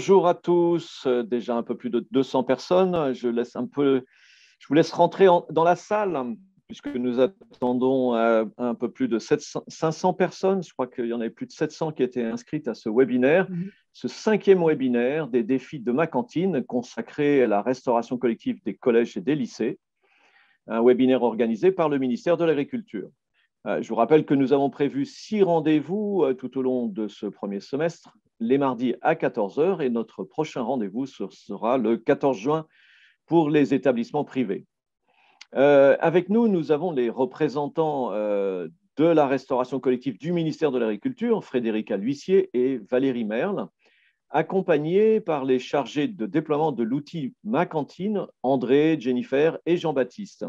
Bonjour à tous, déjà un peu plus de 200 personnes. Je vous laisse rentrer dans la salle puisque nous attendons un peu plus de 500 personnes. Je crois qu'il y en avait plus de 700 qui étaient inscrites à ce webinaire, ce cinquième webinaire des défis de ma cantine consacré à la restauration collective des collèges et des lycées, un webinaire organisé par le ministère de l'Agriculture. Je vous rappelle que nous avons prévu 6 rendez-vous tout au long de ce premier semestre, les mardis à 14 heures, et notre prochain rendez-vous sera le 14 juin pour les établissements privés. Avec nous, nous avons les représentants de la restauration collective du ministère de l'Agriculture, Frédérica L'Huissier et Valérie Merle, accompagnés par les chargés de déploiement de l'outil Ma Cantine, André, Jennifer et Jean-Baptiste.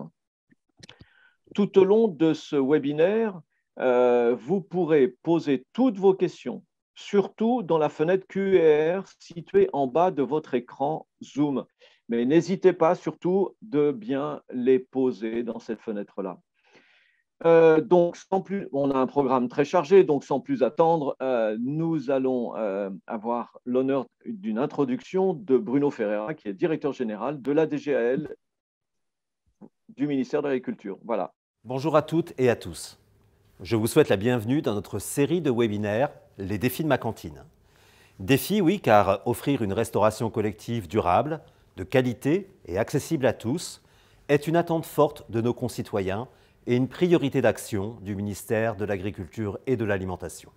Tout au long de ce webinaire, vous pourrez poser toutes vos questions, surtout dans la fenêtre QR située en bas de votre écran Zoom. Mais n'hésitez pas surtout de bien les poser dans cette fenêtre-là. Donc, on a un programme très chargé, donc sans plus attendre, nous allons avoir l'honneur d'une introduction de Bruno Ferreira, qui est directeur général de la DGAL du ministère de l'Agriculture. Voilà. Bonjour à toutes et à tous. Je vous souhaite la bienvenue dans notre série de webinaires « Les défis de ma cantine ». Défis, oui, car offrir une restauration collective durable, de qualité et accessible à tous est une attente forte de nos concitoyens et une priorité d'action du ministère de l'Agriculture et de l'Alimentation.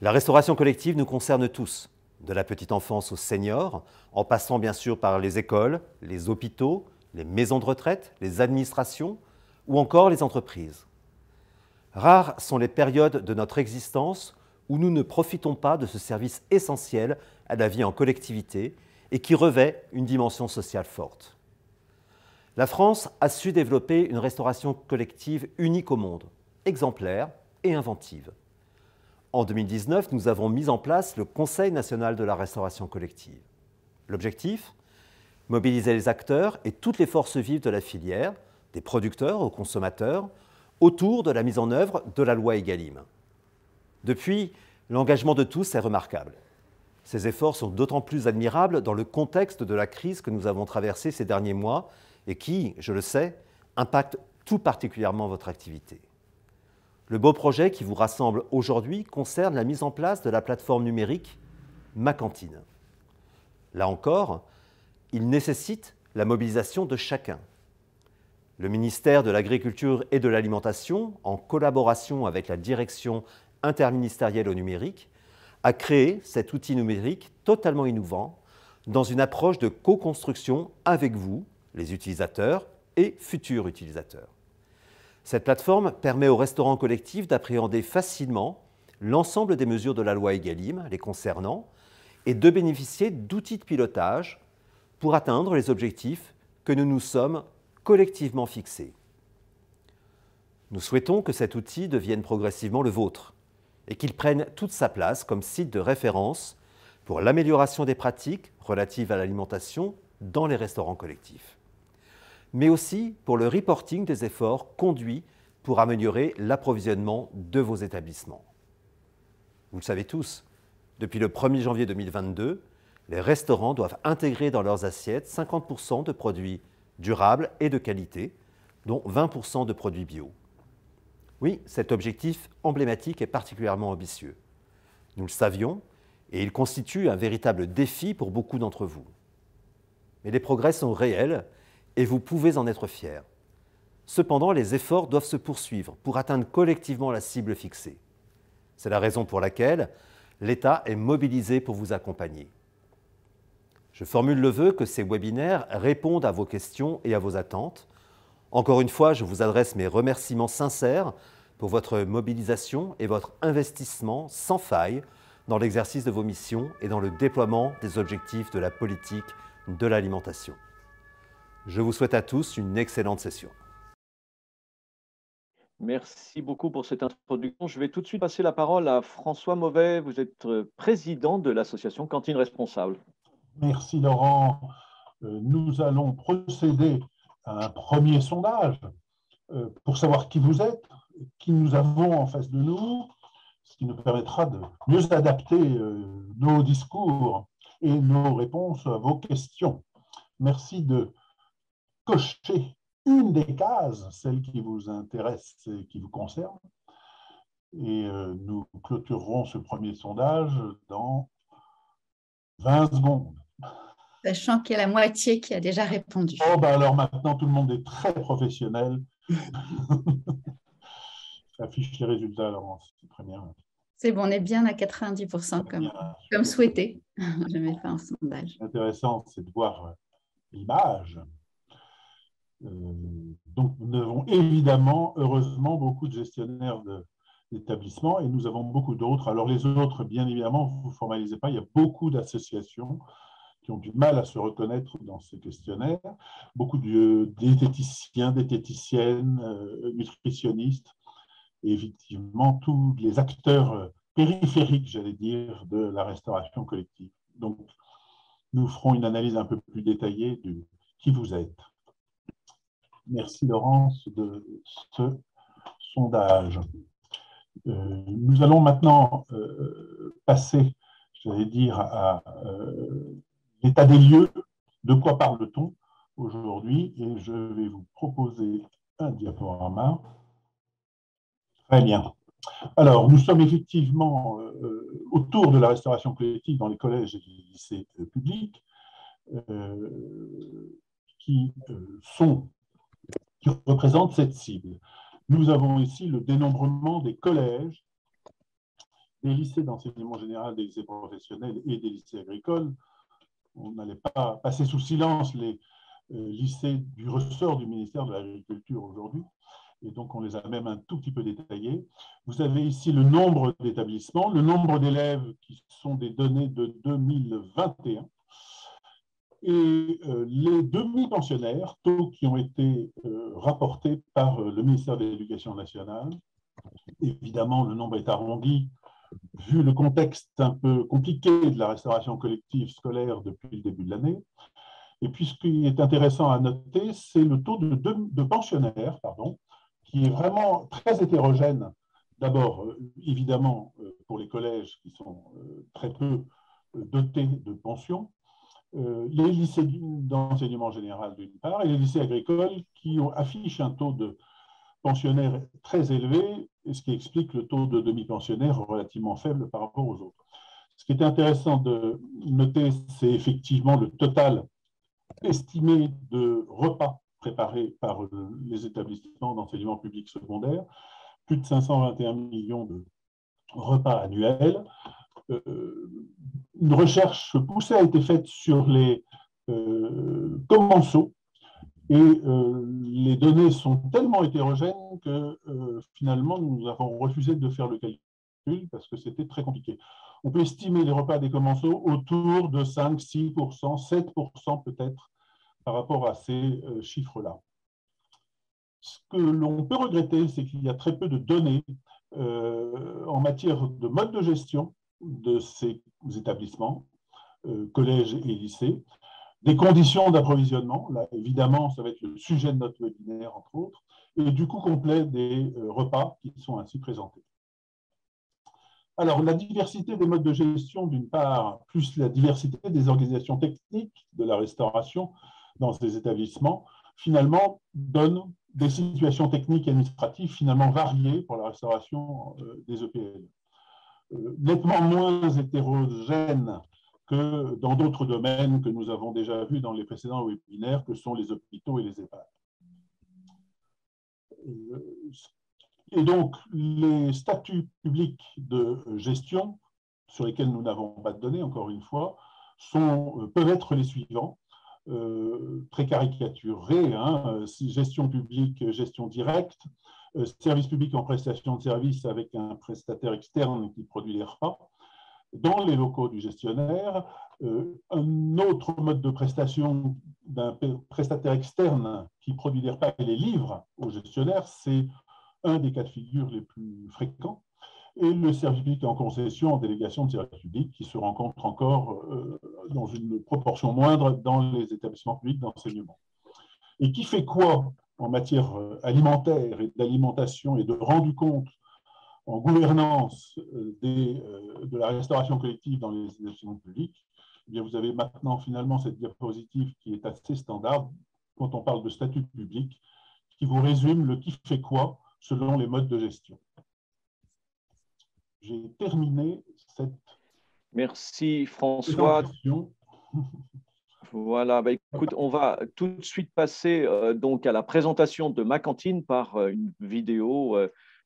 La restauration collective nous concerne tous, de la petite enfance aux seniors, en passant bien sûr par les écoles, les hôpitaux, les maisons de retraite, les administrations ou encore les entreprises. Rares sont les périodes de notre existence où nous ne profitons pas de ce service essentiel à la vie en collectivité et qui revêt une dimension sociale forte. La France a su développer une restauration collective unique au monde, exemplaire et inventive. En 2019, nous avons mis en place le Conseil national de la restauration collective. L'objectif ? Mobiliser les acteurs et toutes les forces vives de la filière, des producteurs aux consommateurs, autour de la mise en œuvre de la loi Egalim. Depuis, l'engagement de tous est remarquable. Ces efforts sont d'autant plus admirables dans le contexte de la crise que nous avons traversée ces derniers mois et qui, je le sais, impacte tout particulièrement votre activité. Le beau projet qui vous rassemble aujourd'hui concerne la mise en place de la plateforme numérique Ma Cantine. Là encore, il nécessite la mobilisation de chacun. Le ministère de l'Agriculture et de l'Alimentation, en collaboration avec la Direction interministérielle au numérique, a créé cet outil numérique totalement innovant dans une approche de co-construction avec vous, les utilisateurs et futurs utilisateurs. Cette plateforme permet aux restaurants collectifs d'appréhender facilement l'ensemble des mesures de la loi Egalim les concernant et de bénéficier d'outils de pilotage pour atteindre les objectifs que nous nous sommes collectivement fixés. Nous souhaitons que cet outil devienne progressivement le vôtre et qu'il prenne toute sa place comme site de référence pour l'amélioration des pratiques relatives à l'alimentation dans les restaurants collectifs, mais aussi pour le reporting des efforts conduits pour améliorer l'approvisionnement de vos établissements. Vous le savez tous, depuis le 1er janvier 2022, les restaurants doivent intégrer dans leurs assiettes 50% de produits durables et de qualité, dont 20% de produits bio. Oui, cet objectif emblématique est particulièrement ambitieux. Nous le savions et il constitue un véritable défi pour beaucoup d'entre vous. Mais les progrès sont réels et vous pouvez en être fiers. Cependant, les efforts doivent se poursuivre pour atteindre collectivement la cible fixée. C'est la raison pour laquelle l'État est mobilisé pour vous accompagner. Je formule le vœu que ces webinaires répondent à vos questions et à vos attentes. Encore une fois, je vous adresse mes remerciements sincères pour votre mobilisation et votre investissement sans faille dans l'exercice de vos missions et dans le déploiement des objectifs de la politique de l'alimentation. Je vous souhaite à tous une excellente session. Merci beaucoup pour cette introduction. Je vais tout de suite passer la parole à François Mauvet. Vous êtes président de l'association Cantine Responsable. Merci Laurent. Nous allons procéder à un premier sondage pour savoir qui vous êtes, qui nous avons en face de nous, ce qui nous permettra de mieux adapter nos discours et nos réponses à vos questions. Merci de cocher une des cases, celle qui vous intéresse et qui vous concerne. Et nous clôturerons ce premier sondage dans 20 secondes. Sachant qu'il y a la moitié qui a déjà répondu. Oh, ben alors maintenant, tout le monde est très professionnel. Affiche les résultats, Laurence. C'est très bien. C'est bon, on est bien à 90% comme souhaité. Je vais faire un sondage. Intéressant, c'est de voir l'image. Donc, nous avons évidemment, heureusement, beaucoup de gestionnaires d'établissements et nous avons beaucoup d'autres. Alors, les autres, bien évidemment, vous ne formalisez pas. Il y a beaucoup d'associations qui ont du mal à se reconnaître dans ces questionnaires. Beaucoup de diététiciens, diététiciennes, nutritionnistes et effectivement tous les acteurs périphériques, j'allais dire, de la restauration collective. Donc, nous ferons une analyse un peu plus détaillée de qui vous êtes. Merci Laurence de ce sondage. Nous allons maintenant passer, j'allais dire, à l'état des lieux. De quoi parle-t-on aujourd'hui? Et je vais vous proposer un diaporama. Très bien. Alors, nous sommes effectivement autour de la restauration collective dans les collèges et les lycées publics qui représentent cette cible. Nous avons ici le dénombrement des collèges, des lycées d'enseignement général, des lycées professionnels et des lycées agricoles. On n'allait pas passer sous silence les lycées du ressort du ministère de l'Agriculture aujourd'hui, et donc on les a même un tout petit peu détaillés. Vous avez ici le nombre d'établissements, le nombre d'élèves qui sont des données de 2021, et les demi-pensionnaires, taux qui ont été rapportés par le ministère de l'Éducation nationale. Évidemment, le nombre est arrondi, vu le contexte un peu compliqué de la restauration collective scolaire depuis le début de l'année. Et puis, ce qui est intéressant à noter, c'est le taux de pensionnaires, qui est vraiment très hétérogène. D'abord, évidemment, pour les collèges qui sont très peu dotés de pensions, les lycées d'enseignement général d'une part, et les lycées agricoles qui affichent un taux de pensionnaires très élevé, ce qui explique le taux de demi-pensionnaires relativement faible par rapport aux autres. Ce qui est intéressant de noter, c'est effectivement le total estimé de repas préparés par les établissements d'enseignement public secondaire, plus de 521 millions de repas annuels. Une recherche poussée a été faite sur les commensaux, et les données sont tellement hétérogènes que finalement, nous avons refusé de faire le calcul parce que c'était très compliqué. On peut estimer les repas des commensaux autour de 5, 6%, 7% peut-être par rapport à ces chiffres-là. Ce que l'on peut regretter, c'est qu'il y a très peu de données en matière de mode de gestion de ces établissements, collèges et lycées. Des conditions d'approvisionnement, là évidemment ça va être le sujet de notre webinaire entre autres, et du coût complet des repas qui sont ainsi présentés. Alors la diversité des modes de gestion d'une part, plus la diversité des organisations techniques de la restauration dans ces établissements, finalement donne des situations techniques et administratives finalement variées pour la restauration des EPL. Nettement moins hétérogènes que dans d'autres domaines que nous avons déjà vus dans les précédents webinaires, que sont les hôpitaux et les EHPAD. Et donc, les statuts publics de gestion, sur lesquels nous n'avons pas de données, encore une fois, peuvent être les suivants, très caricaturés, gestion publique, gestion directe, service public en prestation de services avec un prestataire externe qui produit les repas, dans les locaux du gestionnaire. Un autre mode de prestation d'un prestataire externe qui produit des repas et les livre au gestionnaire, c'est un des cas de figure les plus fréquents. Et le service public en concession en délégation de service public qui se rencontre encore dans une proportion moindre dans les établissements publics d'enseignement. Et qui fait quoi en matière alimentaire et d'alimentation et de rendu compte en gouvernance de la restauration collective dans les établissements publics? Eh bien, vous avez maintenant finalement cette diapositive qui est assez standard quand on parle de statut public, qui vous résume le qui fait quoi selon les modes de gestion. J'ai terminé cette Merci François. présentation. Voilà, bah, écoute, on va tout de suite passer donc à la présentation de Ma Cantine par une vidéo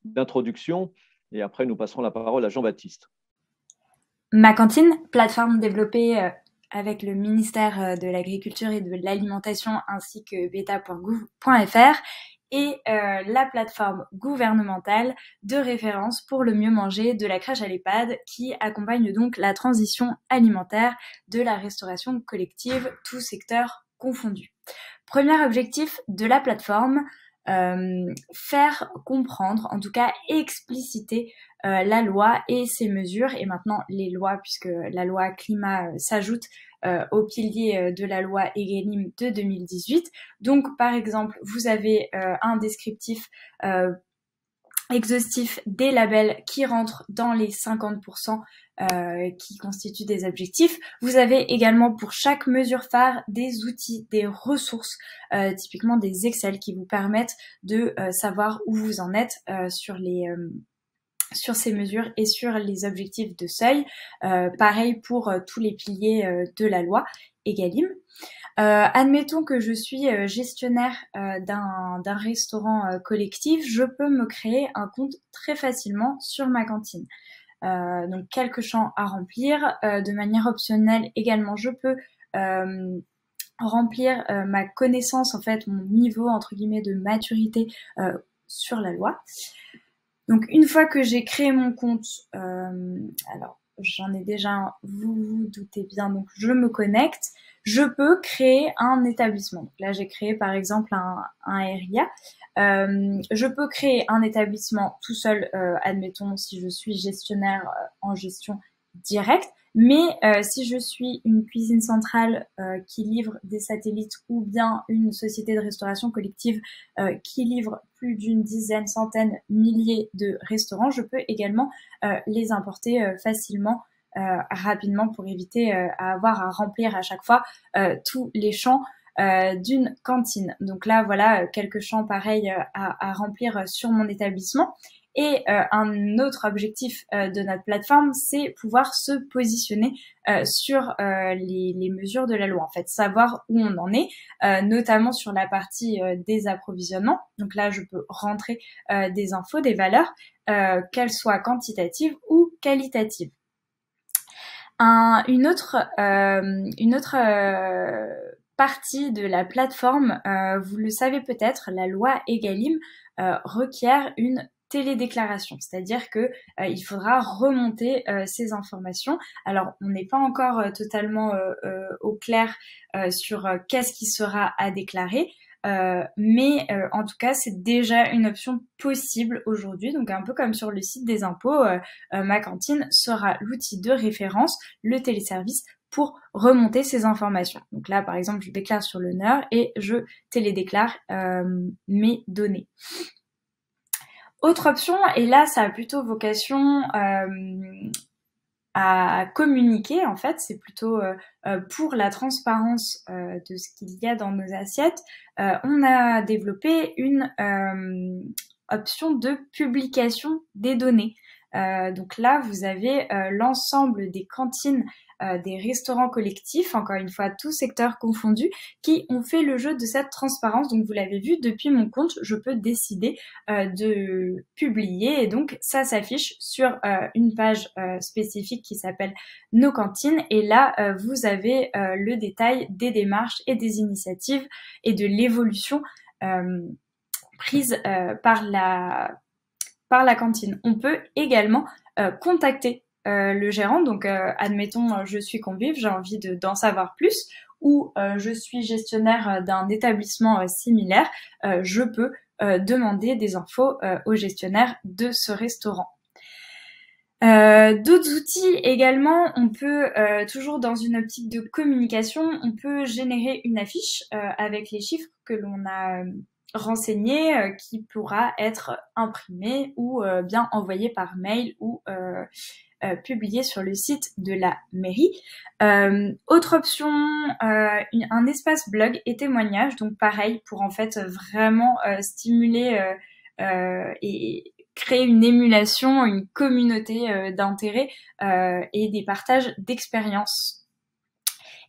d'introduction et après nous passerons la parole à Jean-Baptiste. Ma Cantine, plateforme développée avec le ministère de l'Agriculture et de l'Alimentation ainsi que beta.gouv.fr et la plateforme gouvernementale de référence pour le mieux manger de la crèche à l'EHPAD qui accompagne donc la transition alimentaire de la restauration collective, tous secteurs confondus. Premier objectif de la plateforme, faire comprendre, en tout cas expliciter la loi et ses mesures, et maintenant les lois, puisque la loi climat s'ajoute au pilier de la loi Egalim de 2018. Donc, par exemple, vous avez un descriptif exhaustif des labels qui rentrent dans les 50% qui constituent des objectifs. Vous avez également pour chaque mesure phare des outils, des ressources, typiquement des Excel qui vous permettent de savoir où vous en êtes sur ces mesures et sur les objectifs de seuil. Pareil pour tous les piliers de la loi Egalim. Admettons que je suis gestionnaire d'un restaurant collectif, je peux me créer un compte très facilement sur Ma Cantine. Donc quelques champs à remplir. De manière optionnelle également, je peux remplir ma connaissance, en fait, mon niveau entre guillemets de maturité sur la loi. Donc une fois que j'ai créé mon compte, alors j'en ai déjà un, vous vous doutez bien, donc je me connecte, je peux créer un établissement. Donc là j'ai créé par exemple un RIA. Je peux créer un établissement tout seul, admettons si je suis gestionnaire en gestion directe, mais si je suis une cuisine centrale qui livre des satellites ou bien une société de restauration collective qui livre plus d'une dizaine, centaine, milliers de restaurants, je peux également les importer facilement, rapidement pour éviter à avoir à remplir à chaque fois tous les champs d'une cantine. Donc là, voilà quelques champs pareils à remplir sur mon établissement. Et un autre objectif de notre plateforme, c'est pouvoir se positionner sur les mesures de la loi, en fait, savoir où on en est, notamment sur la partie des approvisionnements. Donc là, je peux rentrer des infos, des valeurs, qu'elles soient quantitatives ou qualitatives. Une autre partie de la plateforme, vous le savez peut-être, la loi Egalim requiert une télédéclaration, c'est-à-dire que il faudra remonter ces informations. Alors, on n'est pas encore totalement au clair sur qu'est-ce qui sera à déclarer, mais en tout cas, c'est déjà une option possible aujourd'hui. Donc, un peu comme sur le site des impôts, Ma Cantine sera l'outil de référence, le téléservice, pour remonter ces informations. Donc là, par exemple, je déclare sur le NER et je télédéclare mes données. Autre option, et là ça a plutôt vocation à communiquer, en fait, c'est plutôt pour la transparence de ce qu'il y a dans nos assiettes, on a développé une option de publication des données. Donc là, vous avez l'ensemble des cantines, des restaurants collectifs, encore une fois, tous secteurs confondus, qui ont fait le jeu de cette transparence. Donc vous l'avez vu, depuis mon compte, je peux décider de publier et donc ça s'affiche sur une page spécifique qui s'appelle Nos cantines et là, vous avez le détail des démarches et des initiatives et de l'évolution prise par la cantine. On peut également contacter le gérant. Donc, admettons, je suis convive, j'ai envie d'en savoir plus, ou je suis gestionnaire d'un établissement similaire, je peux demander des infos au gestionnaire de ce restaurant. D'autres outils également, on peut, toujours dans une optique de communication, on peut générer une affiche avec les chiffres que l'on a renseigné qui pourra être imprimé ou bien envoyé par mail ou publié sur le site de la mairie. Autre option, un espace blog et témoignage, donc pareil pour en fait vraiment stimuler et créer une émulation, une communauté d'intérêt et des partages d'expériences.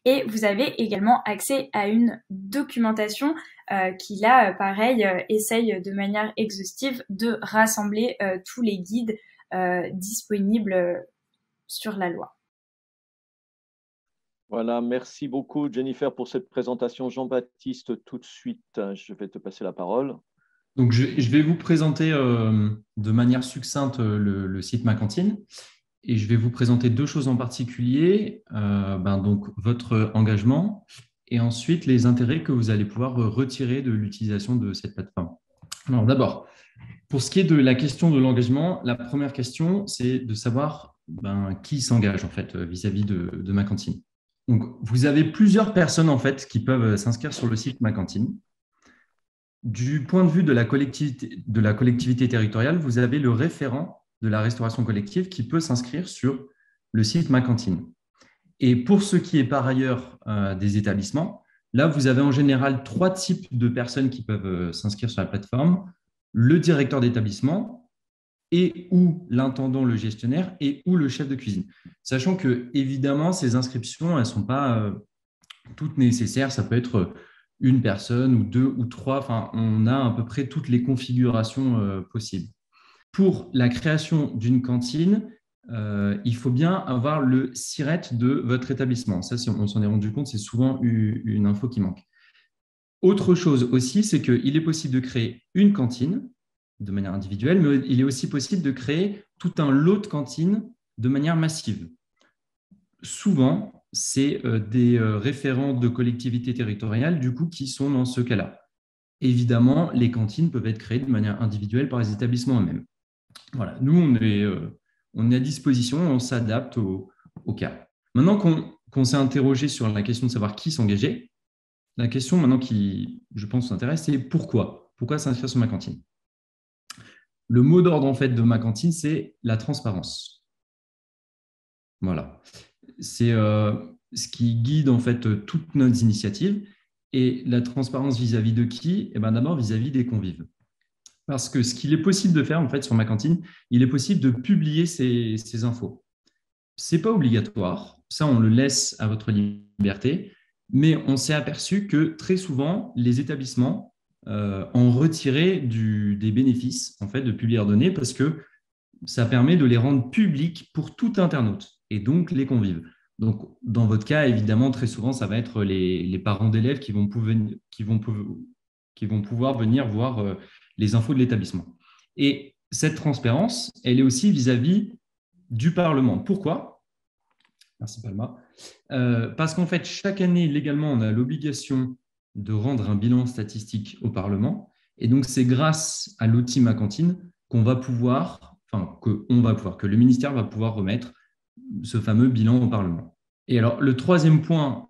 Et vous avez également accès à une documentation qui là, pareil, essaye de manière exhaustive de rassembler tous les guides disponibles sur la loi. Voilà, merci beaucoup Jennifer pour cette présentation. Jean-Baptiste, tout de suite, je vais te passer la parole. Donc, je vais vous présenter de manière succincte le site Ma Cantine. Et je vais vous présenter deux choses en particulier, donc votre engagement et ensuite les intérêts que vous allez pouvoir retirer de l'utilisation de cette plateforme. Alors d'abord, pour ce qui est de la question de l'engagement, la première question, c'est de savoir qui s'engage en fait vis-à-vis de Ma Cantine. Donc, vous avez plusieurs personnes en fait qui peuvent s'inscrire sur le site Ma Cantine. Du point de vue de la collectivité territoriale, vous avez le référent de la restauration collective qui peut s'inscrire sur le site Ma Cantine. Et pour ce qui est par ailleurs des établissements, là, vous avez en général 3 types de personnes qui peuvent s'inscrire sur la plateforme. Le directeur d'établissement et ou l'intendant, le gestionnaire et ou le chef de cuisine. Sachant que, évidemment, ces inscriptions, elles ne sont pas toutes nécessaires. Ça peut être une personne ou 2 ou 3. Enfin, on a à peu près toutes les configurations possibles. Pour la création d'une cantine, il faut bien avoir le SIRET de votre établissement. Ça, si on s'en est rendu compte, c'est souvent une info qui manque. Autre chose aussi, c'est qu'il est possible de créer une cantine de manière individuelle, mais il est aussi possible de créer tout un lot de cantines de manière massive. Souvent, c'est des référents de collectivités territoriales du coup, qui sont dans ce cas-là. Évidemment, les cantines peuvent être créées de manière individuelle par les établissements eux-mêmes. Voilà, nous, on est à disposition, on s'adapte au cas. Maintenant qu'on s'est interrogé sur la question de savoir qui s'engager, la question maintenant qui, je pense, vous intéresse, c'est pourquoi ? Pourquoi s'inscrire sur Ma Cantine ? Le mot d'ordre en fait de Ma Cantine, c'est la transparence. Voilà. C'est ce qui guide en fait toutes nos initiatives. Et la transparence vis-à-vis de qui ? D'abord vis-à-vis des convives. Parce que ce qu'il est possible de faire en fait sur Ma Cantine, il est possible de publier ces infos. Ce n'est pas obligatoire, ça on le laisse à votre liberté, mais on s'est aperçu que très souvent, les établissements en retiraient des bénéfices en fait, de publier leurs données parce que ça permet de les rendre publics pour tout internaute et donc les convives. Donc, dans votre cas, évidemment, très souvent, ça va être les parents d'élèves qui vont pouvoir venir voir les infos de l'établissement. Et cette transparence, elle est aussi vis-à-vis du Parlement. Pourquoi ? Merci Palma. Parce qu'en fait, chaque année, légalement, on a l'obligation de rendre un bilan statistique au Parlement. Et donc, c'est grâce à l'outil Ma Cantine que le ministère va pouvoir remettre ce fameux bilan au Parlement. Et alors, le troisième point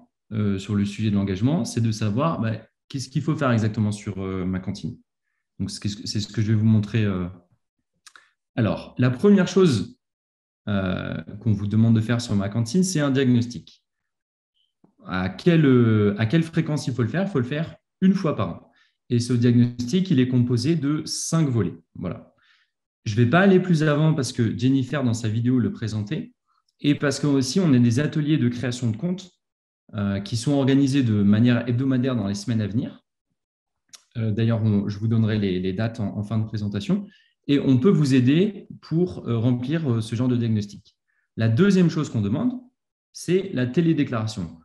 sur le sujet de l'engagement, c'est de savoir qu'est-ce qu'il faut faire exactement sur Ma Cantine. Donc, c'est ce que je vais vous montrer. Alors, la première chose qu'on vous demande de faire sur Ma Cantine, c'est un diagnostic. À quelle fréquence il faut le faire ? Il faut le faire une fois par an. Et ce diagnostic, il est composé de 5 volets. Voilà. Je ne vais pas aller plus avant parce que Jennifer, dans sa vidéo, le présentait. Et parce qu'aussi, on a des ateliers de création de comptes qui sont organisés de manière hebdomadaire dans les semaines à venir. D'ailleurs, je vous donnerai les dates en fin de présentation. Et on peut vous aider pour remplir ce genre de diagnostic. La deuxième chose qu'on demande, c'est la télédéclaration.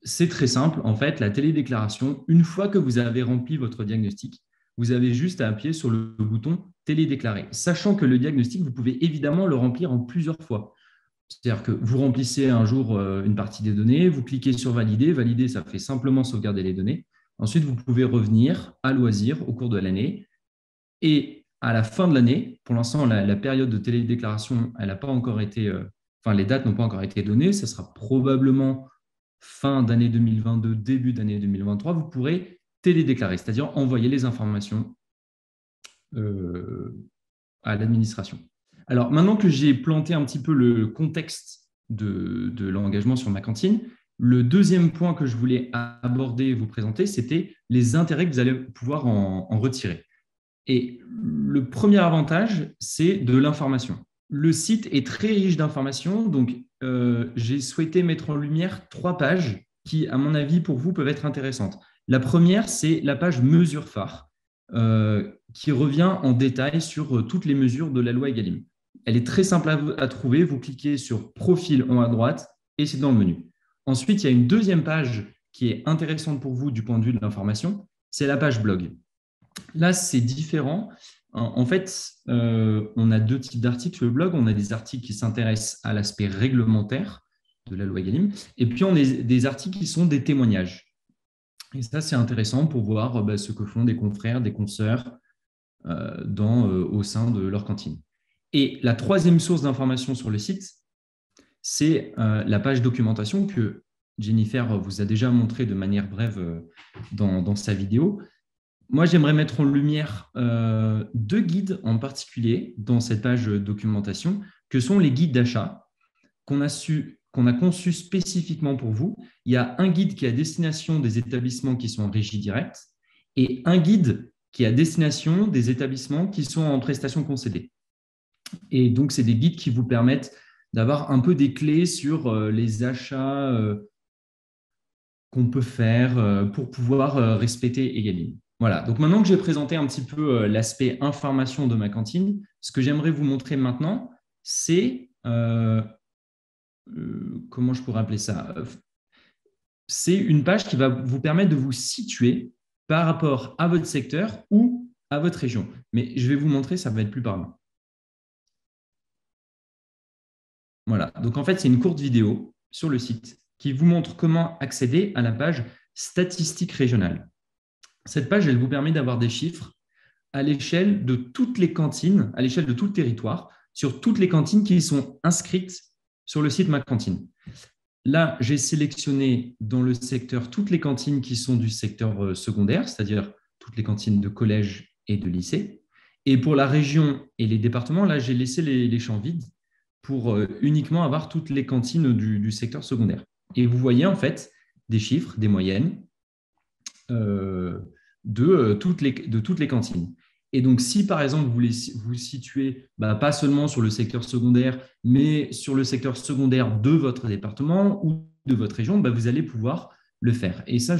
C'est très simple. En fait, la télédéclaration, une fois que vous avez rempli votre diagnostic, vous avez juste à appuyer sur le bouton « Télédéclarer ». Sachant que le diagnostic, vous pouvez évidemment le remplir en plusieurs fois. C'est-à-dire que vous remplissez un jour une partie des données, vous cliquez sur « Valider ». Valider, ça fait simplement sauvegarder les données. Ensuite, vous pouvez revenir à loisir au cours de l'année. Et à la fin de l'année, pour l'instant, la période de télédéclaration, elle n'a pas encore été, les dates n'ont pas encore été données. Ça sera probablement fin d'année 2022, début d'année 2023. Vous pourrez télédéclarer, c'est-à-dire envoyer les informations à l'administration. Alors, maintenant que j'ai planté un petit peu le contexte de l'engagement sur ma cantine, le deuxième point que je voulais aborder et vous présenter, c'était les intérêts que vous allez pouvoir en retirer. Et le premier avantage, c'est de l'information. Le site est très riche d'informations, donc j'ai souhaité mettre en lumière 3 pages qui, à mon avis, pour vous, peuvent être intéressantes. La première, c'est la page mesures phares, qui revient en détail sur toutes les mesures de la loi Egalim. Elle est très simple à trouver. Vous cliquez sur profil en haut à droite et c'est dans le menu. Ensuite, il y a une deuxième page qui est intéressante pour vous du point de vue de l'information, c'est la page blog. Là, c'est différent. En fait, on a 2 types d'articles sur le blog. On a des articles qui s'intéressent à l'aspect réglementaire de la loi Egalim, et puis on a des articles qui sont des témoignages. Et ça, c'est intéressant pour voir ce que font des confrères, des consoeurs au sein de leur cantine. Et la troisième source d'information sur le site, c'est la page documentation que Jennifer vous a déjà montré de manière brève dans sa vidéo. Moi, j'aimerais mettre en lumière 2 guides en particulier dans cette page documentation, que sont les guides d'achat qu'on a conçus spécifiquement pour vous. Il y a un guide qui est à destination des établissements qui sont en régie directe et un guide qui est à destination des établissements qui sont en prestation concédée. Et donc, c'est des guides qui vous permettent d'avoir un peu des clés sur les achats qu'on peut faire pour pouvoir respecter Egalim. Voilà, donc maintenant que j'ai présenté un petit peu l'aspect information de ma cantine, ce que j'aimerais vous montrer maintenant, c'est, comment je pourrais appeler ça, c'est une page qui va vous permettre de vous situer par rapport à votre secteur ou à votre région. Mais je vais vous montrer, ça va être plus parlant. Voilà, donc en fait, c'est une courte vidéo sur le site qui vous montre comment accéder à la page statistiques régionales. Cette page, elle vous permet d'avoir des chiffres à l'échelle de toutes les cantines, à l'échelle de tout le territoire, sur toutes les cantines qui sont inscrites sur le site Ma Cantine. Là, j'ai sélectionné dans le secteur toutes les cantines qui sont du secteur secondaire, c'est-à-dire toutes les cantines de collège et de lycée. Et pour la région et les départements, là, j'ai laissé les champs vides pour uniquement avoir toutes les cantines du secteur secondaire. Et vous voyez en fait des chiffres, des moyennes de toutes les cantines. Et donc, si par exemple, vous voulez vous situer pas seulement sur le secteur secondaire, mais sur le secteur secondaire de votre département ou de votre région, vous allez pouvoir le faire. Et ça,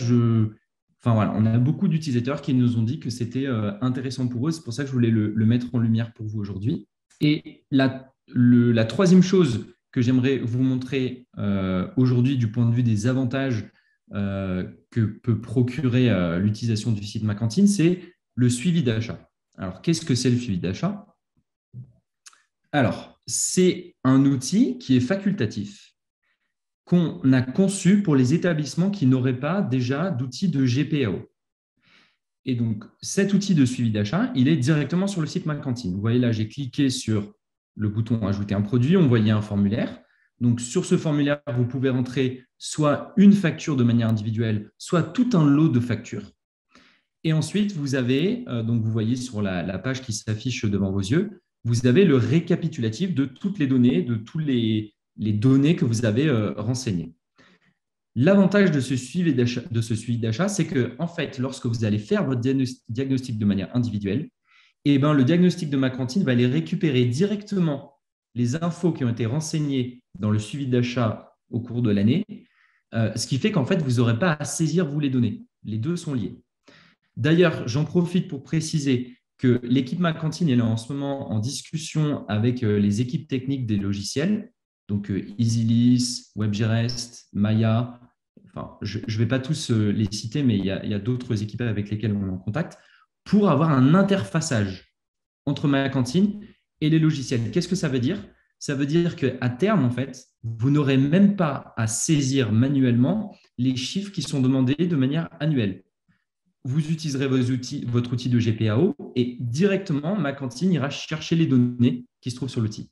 on a beaucoup d'utilisateurs qui nous ont dit que c'était intéressant pour eux. C'est pour ça que je voulais le mettre en lumière pour vous aujourd'hui. Et la troisième chose que j'aimerais vous montrer aujourd'hui du point de vue des avantages que peut procurer l'utilisation du site Ma Cantine, c'est le suivi d'achat. Alors, qu'est-ce que c'est le suivi d'achat? Alors, c'est un outil qui est facultatif, qu'on a conçu pour les établissements qui n'auraient pas déjà d'outil de GPAO. Et donc, cet outil de suivi d'achat, il est directement sur le site Ma Cantine. Vous voyez là, j'ai cliqué sur le bouton « Ajouter un produit », on voyait un formulaire. Donc, sur ce formulaire, vous pouvez rentrer soit une facture de manière individuelle, soit tout un lot de factures. Et ensuite, vous avez, donc vous voyez sur la page qui s'affiche devant vos yeux, vous avez le récapitulatif de toutes les données, de toutes les données que vous avez renseignées. L'avantage de ce suivi d'achat, c'est que, en fait, lorsque vous allez faire votre diagnostic de manière individuelle, le diagnostic de Ma Cantine va aller récupérer directement les infos qui ont été renseignées dans le suivi d'achat au cours de l'année, ce qui fait qu'en fait, vous n'aurez pas à saisir, vous, les données. Les deux sont liés. D'ailleurs, j'en profite pour préciser que l'équipe Ma Cantine est en ce moment en discussion avec les équipes techniques des logiciels, donc EasyList, WebGRest, Maya. Enfin, je ne vais pas tous les citer, mais il y a d'autres équipes avec lesquelles on est en contact, pour avoir un interfaçage entre Ma Cantine et les logiciels. Qu'est-ce que ça veut dire? Ça veut dire qu'à terme, en fait, vous n'aurez même pas à saisir manuellement les chiffres qui sont demandés de manière annuelle. Vous utiliserez votre outil de GPAO et directement, Ma Cantine ira chercher les données qui se trouvent sur l'outil.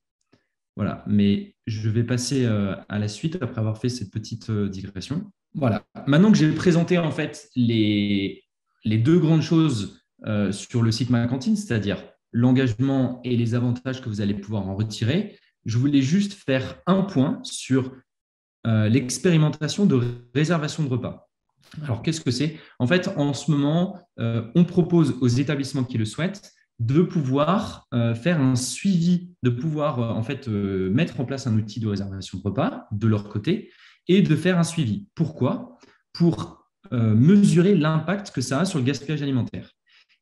Voilà, mais je vais passer à la suite après avoir fait cette petite digression. Voilà, maintenant que j'ai présenté en fait les 2 grandes choses sur le site Ma Cantine, c'est-à-dire l'engagement et les avantages que vous allez pouvoir en retirer, je voulais juste faire un point sur l'expérimentation de réservation de repas. Alors, qu'est-ce que c'est? En fait, en ce moment, on propose aux établissements qui le souhaitent de pouvoir faire un suivi, de pouvoir mettre en place un outil de réservation de repas de leur côté et de faire un suivi. Pourquoi? Pour mesurer l'impact que ça a sur le gaspillage alimentaire.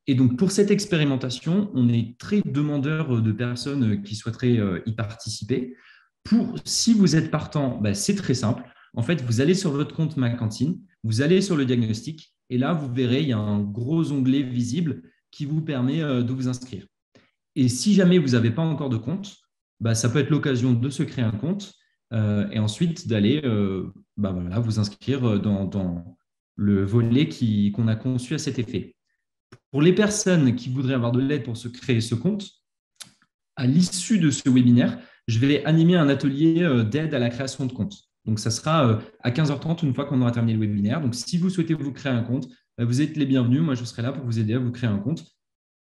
Et donc, pour cette expérimentation, on est très demandeur de personnes qui souhaiteraient y participer. Si vous êtes partant, c'est très simple. En fait, vous allez sur votre compte Ma Cantine, vous allez sur le diagnostic, et là, vous verrez, il y a un gros onglet visible qui vous permet de vous inscrire. Et si jamais vous n'avez pas encore de compte, ça peut être l'occasion de se créer un compte et ensuite d'aller vous inscrire dans le volet qu'on a conçu à cet effet. Pour les personnes qui voudraient avoir de l'aide pour se créer ce compte, à l'issue de ce webinaire, je vais animer un atelier d'aide à la création de compte. Donc, ça sera à 15h30 une fois qu'on aura terminé le webinaire. Donc, si vous souhaitez vous créer un compte, vous êtes les bienvenus. Moi, je serai là pour vous aider à vous créer un compte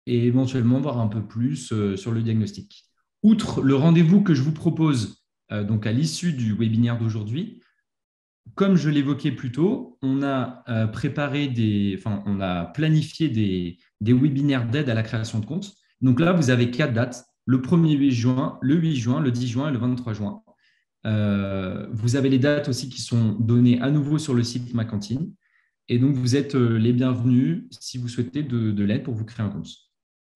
et éventuellement voir un peu plus sur le diagnostic. Outre le rendez-vous que je vous propose donc à l'issue du webinaire d'aujourd'hui, comme je l'évoquais plus tôt, on a planifié des webinaires d'aide à la création de compte. Donc là, vous avez 4 dates, le 1er juin, le 8 juin, le 10 juin et le 23 juin. Vous avez les dates aussi qui sont données à nouveau sur le site Ma Cantine. Et donc, vous êtes les bienvenus si vous souhaitez de l'aide pour vous créer un compte.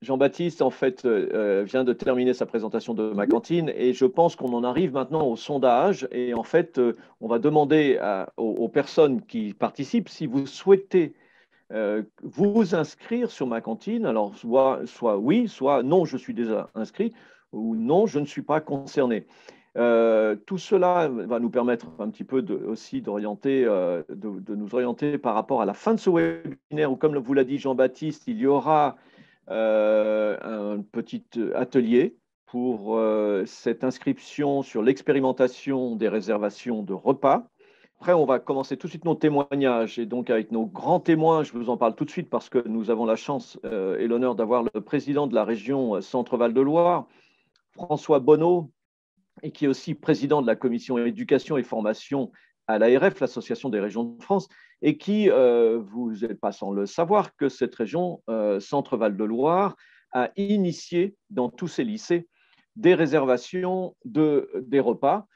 Jean-Baptiste, en fait, vient de terminer sa présentation de Ma Cantine et je pense qu'on en arrive maintenant au sondage. Et en fait, on va demander aux personnes qui participent si vous souhaitez vous inscrire sur Ma Cantine. Alors, soit oui, soit non, je suis déjà inscrit, ou non, je ne suis pas concerné. Tout cela va nous permettre un petit peu aussi d'orienter, de nous orienter par rapport à la fin de ce webinaire où, comme vous l'a dit Jean-Baptiste, il y aura un petit atelier pour cette inscription sur l'expérimentation des réservations de repas. Après, on va commencer tout de suite nos témoignages. Et donc, avec nos grands témoins, je vous en parle tout de suite parce que nous avons la chance et l'honneur d'avoir le président de la région Centre-Val de Loire, François Bonneau, et qui est aussi président de la commission éducation et formation à l'ARF, l'Association des régions de France, et qui, vous n'êtes pas sans le savoir, que cette région Centre-Val de Loire a initié dans tous ses lycées des réservations des repas,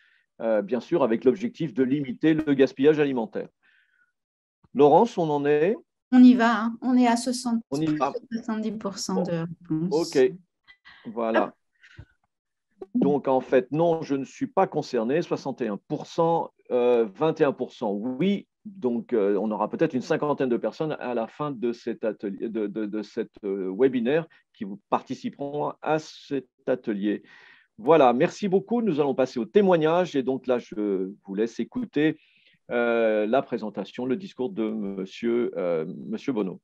bien sûr avec l'objectif de limiter le gaspillage alimentaire. Laurence, on en est? On y va, hein. On est à 70% de réponse. Ok, voilà. Donc, en fait, non, je ne suis pas concerné, 61%, 21% oui. Donc, on aura peut-être une cinquantaine de personnes à la fin de cet atelier, de cet webinaire qui vous participeront à cet atelier. Voilà, merci beaucoup. Nous allons passer au témoignage. Et donc là, je vous laisse écouter la présentation, le discours de monsieur Bonneau.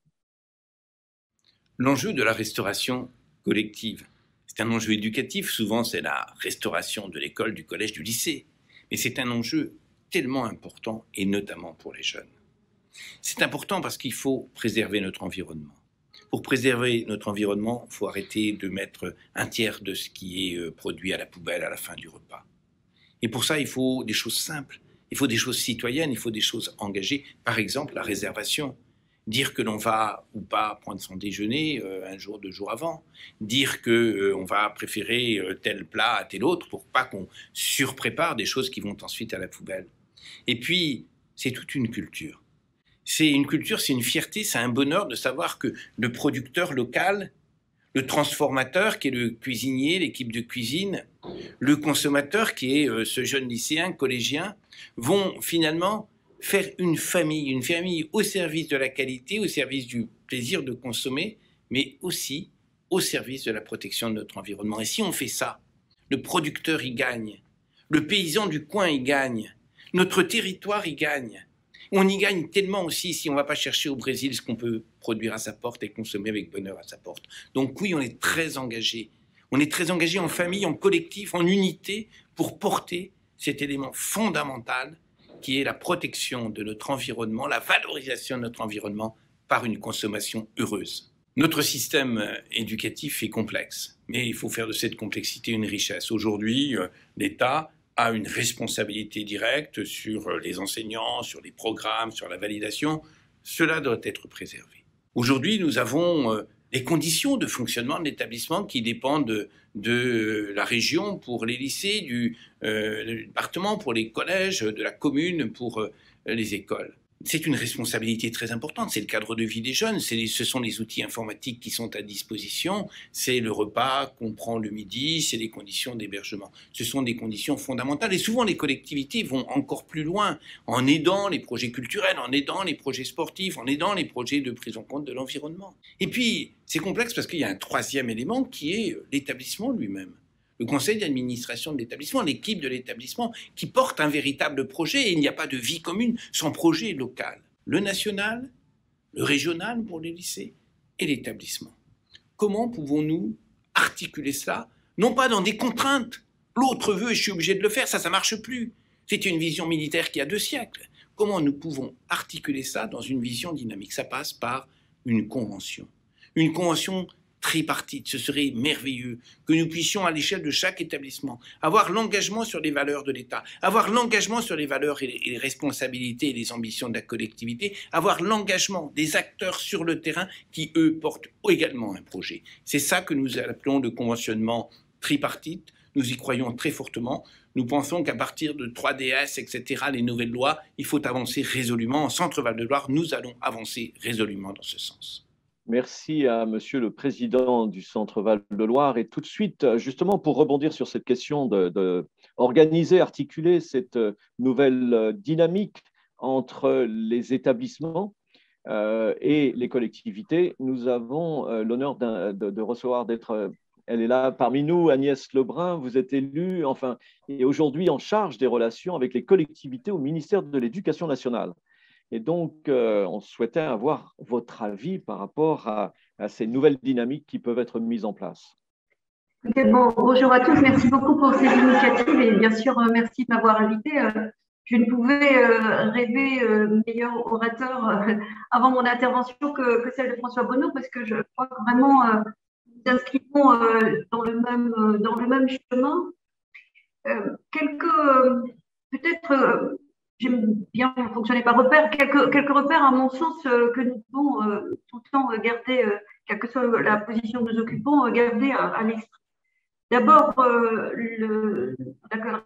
L'enjeu de la restauration collective, c'est un enjeu éducatif. Souvent, c'est la restauration de l'école, du collège, du lycée. Mais c'est un enjeu tellement important, et notamment pour les jeunes. C'est important parce qu'il faut préserver notre environnement. Pour préserver notre environnement, il faut arrêter de mettre un tiers de ce qui est produit à la poubelle à la fin du repas. Et pour ça, il faut des choses simples, il faut des choses citoyennes, il faut des choses engagées. Par exemple, la réservation. Dire que l'on va ou pas prendre son déjeuner un jour, 2 jours avant. Dire qu'on va préférer tel plat à tel autre pour pas qu'on surprépare des choses qui vont ensuite à la poubelle. Et puis, c'est toute une culture. C'est une culture, c'est une fierté, c'est un bonheur de savoir que le producteur local, le transformateur qui est le cuisinier, l'équipe de cuisine, le consommateur qui est ce jeune lycéen, collégien, vont finalement faire une famille au service de la qualité, au service du plaisir de consommer, mais aussi au service de la protection de notre environnement. Et si on fait ça, le producteur y gagne, le paysan du coin y gagne, notre territoire y gagne. On y gagne tellement aussi si on ne va pas chercher au Brésil ce qu'on peut produire à sa porte et consommer avec bonheur à sa porte. Donc oui, on est très engagé. On est très engagé en famille, en collectif, en unité pour porter cet élément fondamental qui est la protection de notre environnement, la valorisation de notre environnement par une consommation heureuse. Notre système éducatif est complexe, mais il faut faire de cette complexité une richesse. Aujourd'hui, l'État a une responsabilité directe sur les enseignants, sur les programmes, sur la validation. Cela doit être préservé. Aujourd'hui, nous avons les conditions de fonctionnement de l'établissement qui dépendent de la région pour les lycées, du département pour les collèges, de la commune pour les écoles. C'est une responsabilité très importante, c'est le cadre de vie des jeunes, ce sont les outils informatiques qui sont à disposition, c'est le repas qu'on prend le midi, c'est les conditions d'hébergement. Ce sont des conditions fondamentales et souvent les collectivités vont encore plus loin en aidant les projets culturels, en aidant les projets sportifs, en aidant les projets de prise en compte de l'environnement. Et puis, c'est complexe parce qu'il y a un troisième élément qui est l'établissement lui-même. Le conseil d'administration de l'établissement, l'équipe de l'établissement qui porte un véritable projet et il n'y a pas de vie commune sans projet local. Le national, le régional pour les lycées et l'établissement. Comment pouvons-nous articuler cela? Non pas dans des contraintes. L'autre veut et je suis obligé de le faire, ça ne marche plus. C'était une vision militaire qui a 2 siècles. Comment nous pouvons articuler ça dans une vision dynamique? Ça passe par une convention. Une convention tripartite, ce serait merveilleux que nous puissions à l'échelle de chaque établissement avoir l'engagement sur les valeurs de l'État, avoir l'engagement sur les valeurs et les responsabilités et les ambitions de la collectivité, avoir l'engagement des acteurs sur le terrain qui, eux, portent également un projet. C'est ça que nous appelons le conventionnement tripartite. Nous y croyons très fortement. Nous pensons qu'à partir de 3DS, etc., les nouvelles lois, il faut avancer résolument. En Centre-Val de Loire, nous allons avancer résolument dans ce sens. Merci à Monsieur le Président du Centre Val de Loire. Et tout de suite, justement, pour rebondir sur cette question d'organiser, articuler cette nouvelle dynamique entre les établissements et les collectivités, nous avons l'honneur de recevoir elle est là parmi nous, Agnès Lebrun. Vous êtes élue, enfin, et aujourd'hui en charge des relations avec les collectivités au ministère de l'Éducation nationale. Et donc, on souhaitait avoir votre avis par rapport à ces nouvelles dynamiques qui peuvent être mises en place. Bonjour à tous, merci beaucoup pour ces initiatives et bien sûr, merci de m'avoir invité. Je ne pouvais rêver meilleur orateur avant mon intervention que celle de François Bonneau parce que je crois que vraiment nous inscrivons dans le même chemin. Peut-être… J'aime bien fonctionner par repères. Quelques repères, à mon sens, que nous devons tout le temps garder, quelle que soit la position que nous occupons, garder à l'esprit. D'abord, la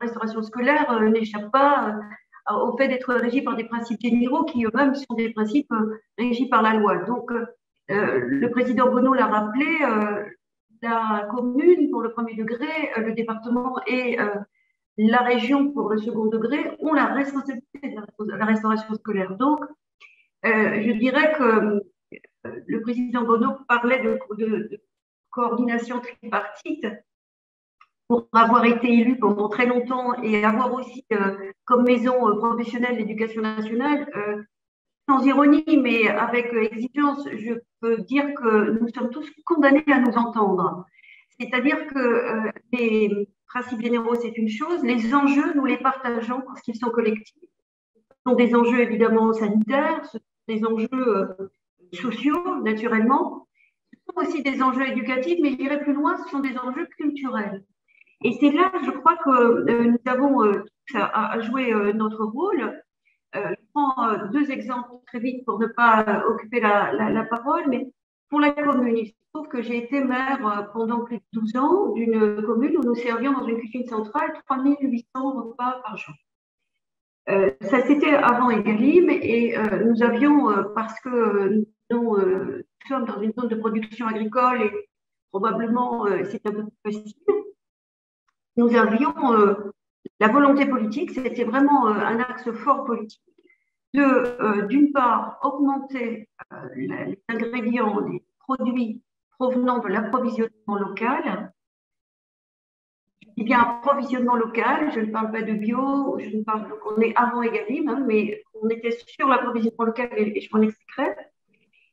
restauration scolaire n'échappe pas au fait d'être régie par des principes généraux qui eux-mêmes sont des principes régis par la loi. Donc, le président Bonneau l'a rappelé, la commune pour le premier degré, le département et la région pour le second degré ont la responsabilité de la restauration scolaire. Donc, je dirais que le président Bonneau parlait de coordination tripartite pour avoir été élu pendant très longtemps et avoir aussi comme maison professionnelle l'éducation nationale. Sans ironie, mais avec exigence, je peux dire que nous sommes tous condamnés à nous entendre. C'est-à-dire que les principes généraux, c'est une chose. Les enjeux, nous les partageons parce qu'ils sont collectifs. Ce sont des enjeux évidemment sanitaires, ce sont des enjeux sociaux, naturellement. Ce sont aussi des enjeux éducatifs, mais je dirais plus loin, ce sont des enjeux culturels. Et c'est là, je crois que nous avons à jouer notre rôle. Je prends 2 exemples très vite pour ne pas occuper la parole, mais pour la commune, il se trouve que j'ai été maire pendant plus de 12 ans d'une commune où nous servions dans une cuisine centrale 3800 repas par jour. Ça, c'était avant Egalim et nous avions, parce que nous sommes dans une zone de production agricole et probablement c'est un peu plus facile, nous avions la volonté politique, c'était vraiment un axe fort politique, d'une part, augmenter les ingrédients, les produits provenant de l'approvisionnement local. Je dis bien approvisionnement local, je ne parle pas de bio, on est avant Egalim, hein, mais on était sur l'approvisionnement local et je m'en expliquerai.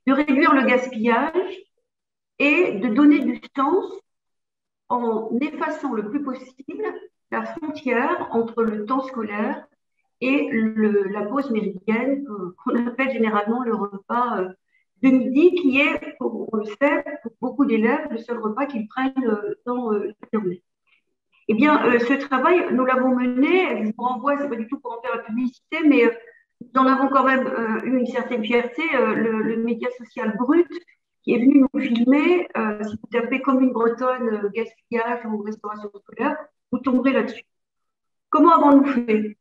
De réduire le gaspillage et de donner du sens en effaçant le plus possible la frontière entre le temps scolaire et la pause méridienne qu'on appelle généralement le repas de midi, qui est, on le sait, pour beaucoup d'élèves, le seul repas qu'ils prennent dans la journée. Eh bien, ce travail, nous l'avons mené, je vous renvoie, ce n'est pas du tout pour en faire la publicité, mais nous en avons quand même eu une certaine fierté, le média social Brut, qui est venu nous filmer. Si vous tapez Commune Bretonne, gaspillage ou restauration scolaire, vous tomberez là-dessus. Comment avons-nous fait?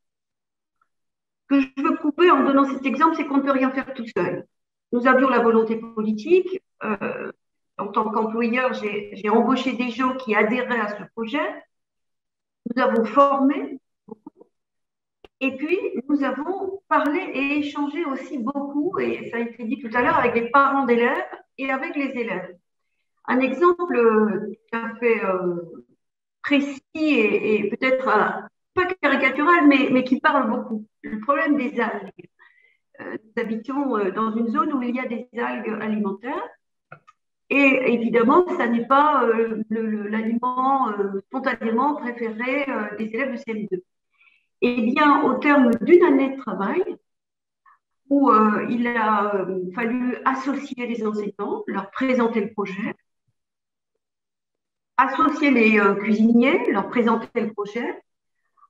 Ce que je veux prouver en donnant cet exemple, c'est qu'on ne peut rien faire tout seul. Nous avions la volonté politique. En tant qu'employeur, j'ai embauché des gens qui adhéraient à ce projet. Nous avons formé beaucoup. Et puis, nous avons parlé et échangé aussi beaucoup, et ça a été dit tout à l'heure, avec les parents d'élèves et avec les élèves. Un exemple tout à fait précis et peut-être pas caricatural, mais qui parle beaucoup. Le problème des algues. Nous habitons dans une zone où il y a des algues alimentaires. Et évidemment, ça n'est pas l'aliment spontanément préféré des élèves de CM2. Eh bien, au terme d'une année de travail, où il a fallu associer les enseignants, leur présenter le projet, associer les cuisiniers, leur présenter le projet,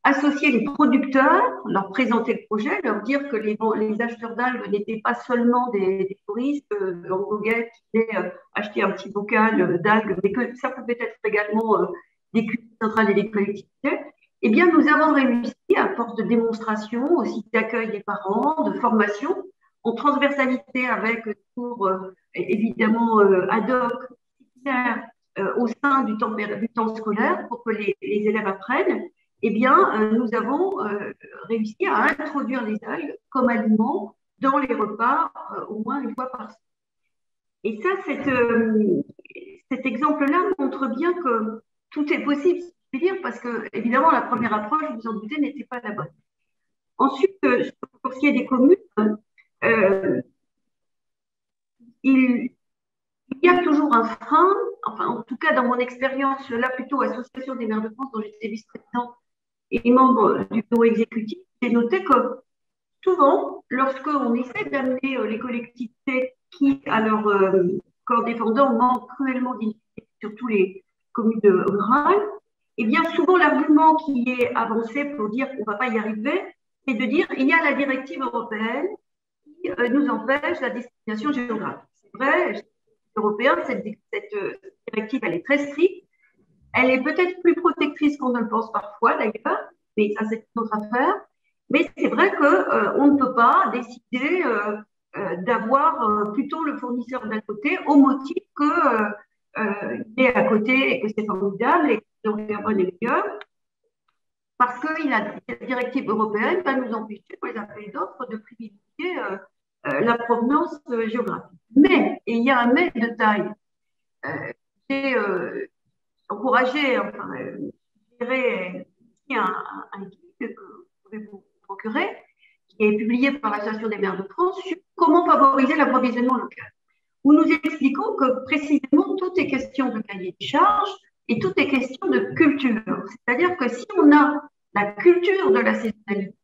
associer les producteurs, leur présenter le projet, leur dire que les acheteurs d'algues n'étaient pas seulement des touristes en goguette qui venaient acheter un petit bocal d'algues, mais que ça pouvait être également des cuisines centrales et des collectivités. Eh bien, nous avons réussi, à force de démonstration, aussi d'accueil des parents, de formation, en transversalité avec cours évidemment ad hoc au sein du temps scolaire pour que les élèves apprennent. Eh bien, nous avons réussi à introduire les algues comme aliment dans les repas au moins une fois par semaine. Et ça, cet exemple-là montre bien que tout est possible, si je puis dire, parce que, évidemment, la première approche, vous en doutez, n'était pas la bonne. Ensuite, pour ce qui est des communes, il y a toujours un frein, enfin, en tout cas, dans mon expérience, là, plutôt Association des maires de France, dont j'étais vice-présidente, et membres du bureau exécutif, j'ai noté que souvent, lorsqu'on essaie d'amener les collectivités qui, à leur corps défendant, manquent cruellement d'initiative, surtout les communes rurales, eh bien souvent l'argument qui est avancé pour dire qu'on ne va pas y arriver, c'est de dire il y a la directive européenne qui nous empêche la destination géographique. C'est vrai, européen, cette directive, elle est très stricte. Elle est peut-être plus protectrice qu'on ne le pense parfois, d'ailleurs, mais ça, c'est une autre affaire. Mais c'est vrai qu'on ne peut pas décider d'avoir plutôt le fournisseur d'un côté au motif qu'il est à côté et que c'est formidable et que le carbone est meilleur. Parce que la directive européenne va nous empêcher, pour les appels d'offres, de privilégier la provenance géographique. Mais, et il y a un mais de taille, j'ai encouragé, enfin, je dirais, un guide que vous pouvez vous procurer, qui est publié par l'Association des maires de France, sur comment favoriser l'approvisionnement local, où nous expliquons que précisément tout est question de cahier de charges et tout est question de culture. C'est-à-dire que si on a la culture de la saisonnalité,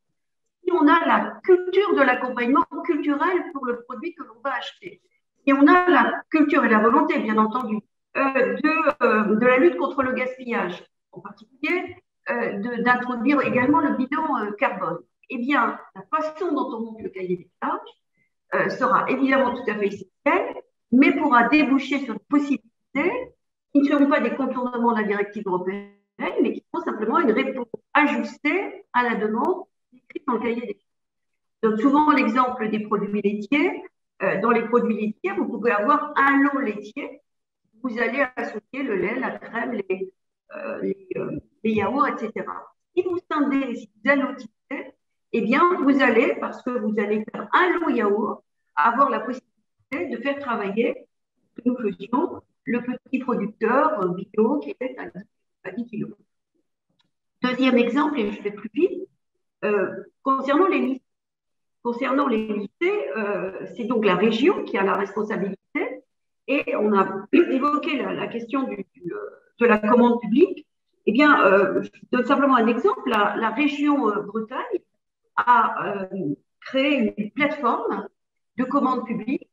si on a la culture de l'accompagnement culturel pour le produit que l'on va acheter, si on a la culture et la volonté, bien entendu, de la lutte contre le gaspillage, en particulier d'introduire également le bilan carbone, eh bien, la façon dont on monte le cahier des charges sera évidemment tout à fait essentielle, mais pourra déboucher sur des possibilités qui ne seront pas des contournements de la directive européenne, mais qui seront simplement une réponse ajustée à la demande décrite dans le cahier des charges. Donc, souvent, l'exemple des produits laitiers. Dans les produits laitiers, vous pouvez avoir un lot laitier. Vous allez associer le lait, la crème, les yaourts, etc. Si vous scindez, si vous allotissez, eh bien, vous allez, parce que vous allez faire un lot yaourt, avoir la possibilité de faire travailler, ce que nous faisions, le petit producteur bio qui était à 10 kg. Deuxième exemple, et je vais plus vite, concernant les lycées. Concernant les lycées, c'est donc la région qui a la responsabilité. Et on a évoqué la question de la commande publique. Eh bien, je donne simplement un exemple. La région Bretagne a créé une plateforme de commande publique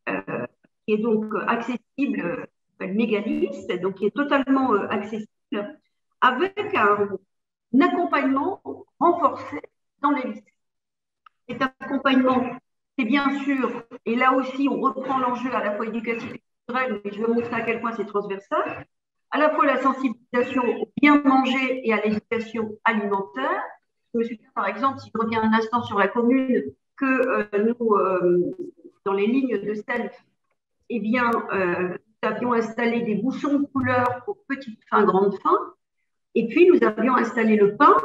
qui est donc accessible, mégaliste, donc qui est totalement accessible, avec un accompagnement renforcé dans les lycées. Cet accompagnement, c'est bien sûr, et là aussi on reprend l'enjeu à la fois éducatif et culturel, mais je vais montrer à quel point c'est transversal, à la fois la sensibilisation au bien manger et à l'éducation alimentaire. Je me souviens par exemple, si je reviens un instant sur la commune, que nous, dans les lignes de self, eh bien, nous avions installé des bouchons de couleur pour petite faim, grande faim, et puis nous avions installé le pain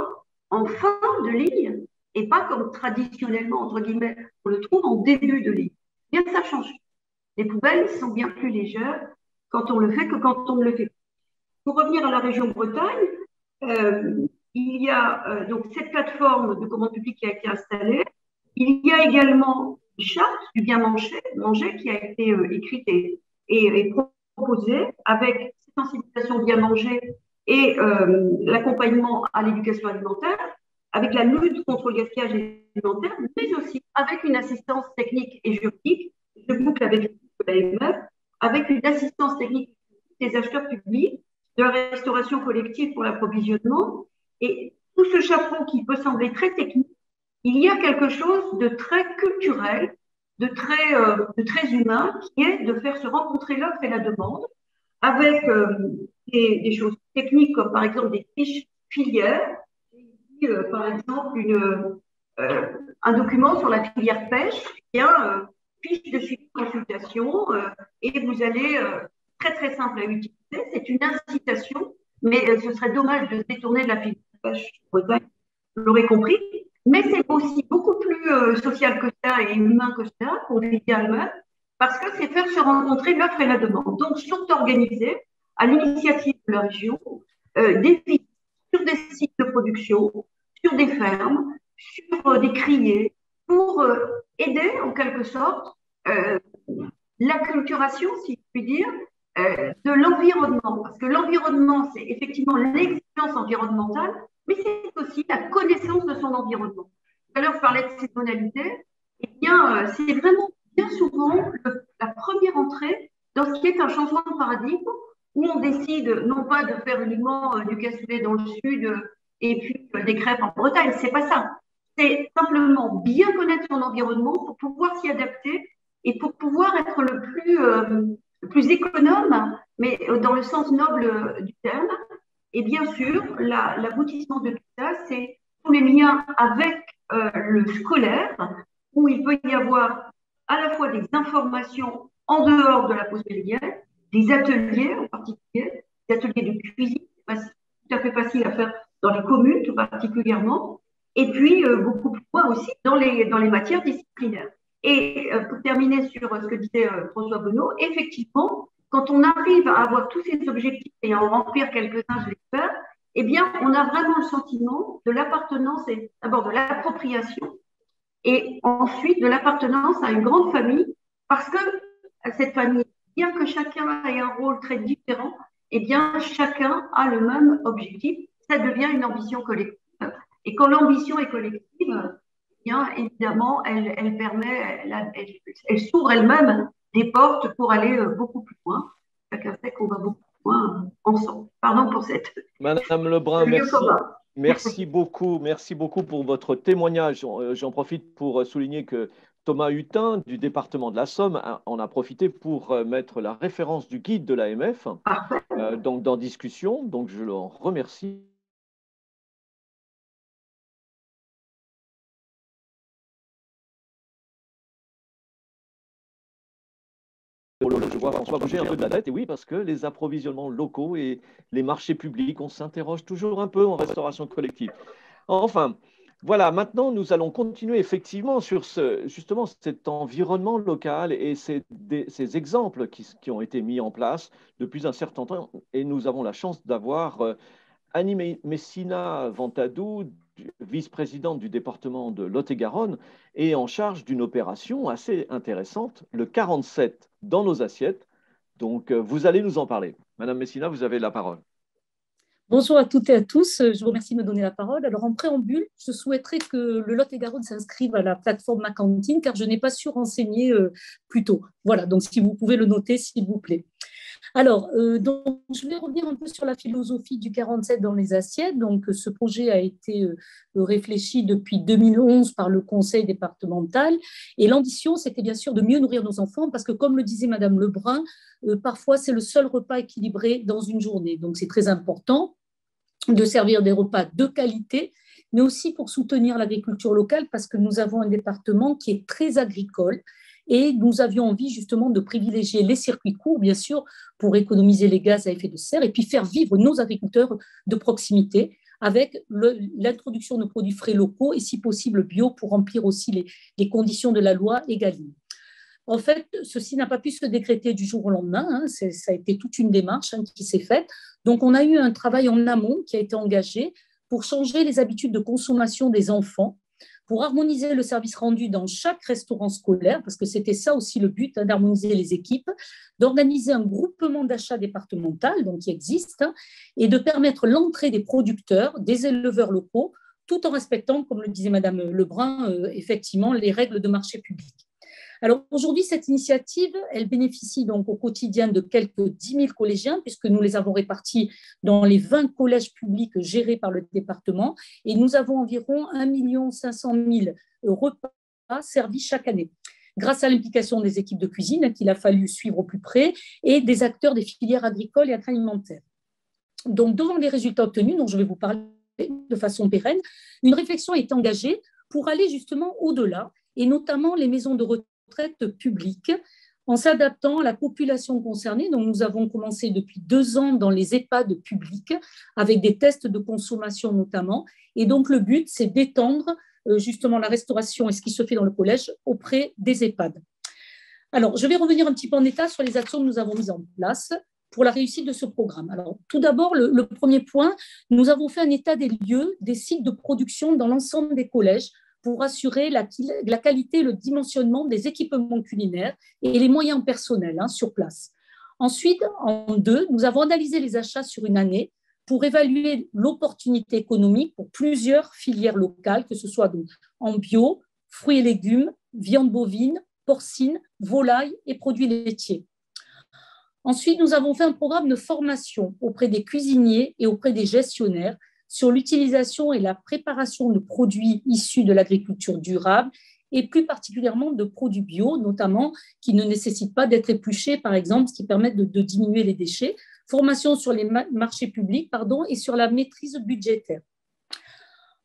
en fin de ligne, et pas comme traditionnellement, entre guillemets, on le trouve en début de ligne. Bien, ça change. Les poubelles sont bien plus légères quand on le fait que quand on ne le fait pas. Pour revenir à la région Bretagne, il y a donc cette plateforme de commande publique qui a été installée. Il y a également une charte du bien manger qui a été écrite et proposée avec sensibilisation au bien manger et l'accompagnement à l'éducation alimentaire, avec la lutte contre le gaspillage alimentaire, mais aussi avec une assistance technique et juridique. Je boucle avec l'AMF, avec une assistance technique des acheteurs publics, de la restauration collective pour l'approvisionnement. Et tout ce chapeau qui peut sembler très technique, il y a quelque chose de très culturel, de très humain, qui est de faire se rencontrer l'offre et la demande, avec des choses techniques comme par exemple des fiches filières, par exemple un document sur la filière pêche, il y a fiche de suivi de consultation et vous allez très très simple à utiliser, c'est une incitation, mais ce serait dommage de se détourner de la filière pêche, vous l'aurez compris, mais c'est aussi beaucoup plus social que ça et humain que ça, convivial même, parce que c'est faire se rencontrer l'offre et la demande. Donc, sont organisés à l'initiative de la région des visites sur des sites de production, sur des fermes, sur des criées, pour aider en quelque sorte l'acculturation, si je puis dire, de l'environnement. Parce que l'environnement, c'est effectivement l'exigence environnementale, mais c'est aussi la connaissance de son environnement. Tout à l'heure, je parlais de saisonnalité. Eh bien, c'est vraiment bien souvent la première entrée dans ce qui est un changement de paradigme où on décide non pas de faire uniquement du cassoulet dans le sud et puis des crêpes en Bretagne, c'est pas ça. C'est simplement bien connaître son environnement pour pouvoir s'y adapter et pour pouvoir être le plus économe, mais dans le sens noble du terme. Et bien sûr, l'aboutissement de tout ça, c'est tous les liens avec le scolaire, où il peut y avoir à la fois des informations en dehors de la pause méridienne, des ateliers en particulier, des ateliers de cuisine, c'est tout à fait facile à faire dans les communes tout particulièrement, et puis beaucoup plus loin aussi dans les matières disciplinaires. Et pour terminer sur ce que disait François Bonneau, effectivement, quand on arrive à avoir tous ces objectifs et à en remplir quelques-uns, je l'espère, eh bien, on a vraiment le sentiment de l'appartenance et d'abord de l'appropriation et ensuite de l'appartenance à une grande famille parce que cette famille, bien que chacun ait un rôle très différent, eh bien, chacun a le même objectif. Ça devient une ambition collective. Et quand l'ambition est collective, eh bien, évidemment, elle permet, elle s'ouvre elle-même des portes pour aller beaucoup plus loin. Chacun sait qu'on va beaucoup plus loin ensemble. Pardon pour cette… Madame Lebrun, merci beaucoup pour votre témoignage. J'en profite pour souligner que Thomas Hutin, du département de la Somme, en a profité pour mettre la référence du guide de l'AMF donc dans discussion. Donc, je le remercie. Je vois François bouger un peu de la tête, et oui, parce que les approvisionnements locaux et les marchés publics, on s'interroge toujours un peu en restauration collective. Enfin, voilà, maintenant nous allons continuer effectivement sur justement cet environnement local et ces exemples qui ont été mis en place depuis un certain temps. Et nous avons la chance d'avoir Annie Messina Ventadou, vice-présidente du département de Lot-et-Garonne, et en charge d'une opération assez intéressante, le 47 dans nos assiettes. Donc, vous allez nous en parler. Madame Messina, vous avez la parole. Bonjour à toutes et à tous. Je vous remercie de me donner la parole. Alors, en préambule, je souhaiterais que le Lot-et-Garonne s'inscrive à la plateforme Ma Cantine, car je n'ai pas su renseigner plus tôt. Voilà, donc si vous pouvez le noter, s'il vous plaît. Alors, donc, je vais revenir un peu sur la philosophie du 47 dans les assiettes. Donc, ce projet a été réfléchi depuis 2011 par le conseil départemental. Et l'ambition, c'était bien sûr de mieux nourrir nos enfants, parce que comme le disait Madame Lebrun, parfois c'est le seul repas équilibré dans une journée. Donc, c'est très important de servir des repas de qualité, mais aussi pour soutenir l'agriculture locale, parce que nous avons un département qui est très agricole. Et nous avions envie justement de privilégier les circuits courts, bien sûr, pour économiser les gaz à effet de serre et puis faire vivre nos agriculteurs de proximité avec l'introduction de produits frais locaux et si possible bio pour remplir aussi les conditions de la loi Egalim. En fait, ceci n'a pas pu se décréter du jour au lendemain, hein, ça a été toute une démarche qui s'est faite. Donc, on a eu un travail en amont qui a été engagé pour changer les habitudes de consommation des enfants, pour harmoniser le service rendu dans chaque restaurant scolaire, parce que c'était ça aussi le but, hein, d'harmoniser les équipes, d'organiser un groupement d'achat départemental, donc qui existe, hein, et de permettre l'entrée des producteurs, des éleveurs locaux, tout en respectant, comme le disait Madame Lebrun, effectivement, les règles de marché public. Alors aujourd'hui, cette initiative, elle bénéficie donc au quotidien de quelques 10 000 collégiens, puisque nous les avons répartis dans les 20 collèges publics gérés par le département, et nous avons environ 1 500 000 repas servis chaque année, grâce à l'implication des équipes de cuisine qu'il a fallu suivre au plus près et des acteurs des filières agricoles et agroalimentaires. Donc, devant les résultats obtenus, dont je vais vous parler de façon pérenne, une réflexion est engagée pour aller justement au-delà, et notamment les maisons de retraite publiques, en s'adaptant à la population concernée. Donc, nous avons commencé depuis 2 ans dans les EHPAD publics, avec des tests de consommation notamment. Et donc, le but, c'est d'étendre justement la restauration et ce qui se fait dans le collège auprès des EHPAD. Alors, je vais revenir un petit peu en état sur les actions que nous avons mises en place pour la réussite de ce programme. Alors, tout d'abord, le premier point, nous avons fait un état des lieux des sites de production dans l'ensemble des collèges pour assurer la qualité et le dimensionnement des équipements culinaires et les moyens personnels sur place. Ensuite, en 2, nous avons analysé les achats sur une année pour évaluer l'opportunité économique pour plusieurs filières locales, que ce soit donc en bio, fruits et légumes, viande bovine, porcine, volaille et produits laitiers. Ensuite, nous avons fait un programme de formation auprès des cuisiniers et auprès des gestionnaires sur l'utilisation et la préparation de produits issus de l'agriculture durable et plus particulièrement de produits bio, notamment qui ne nécessitent pas d'être épluchés, par exemple, ce qui permet de diminuer les déchets. Formation sur les marchés publics et sur la maîtrise budgétaire.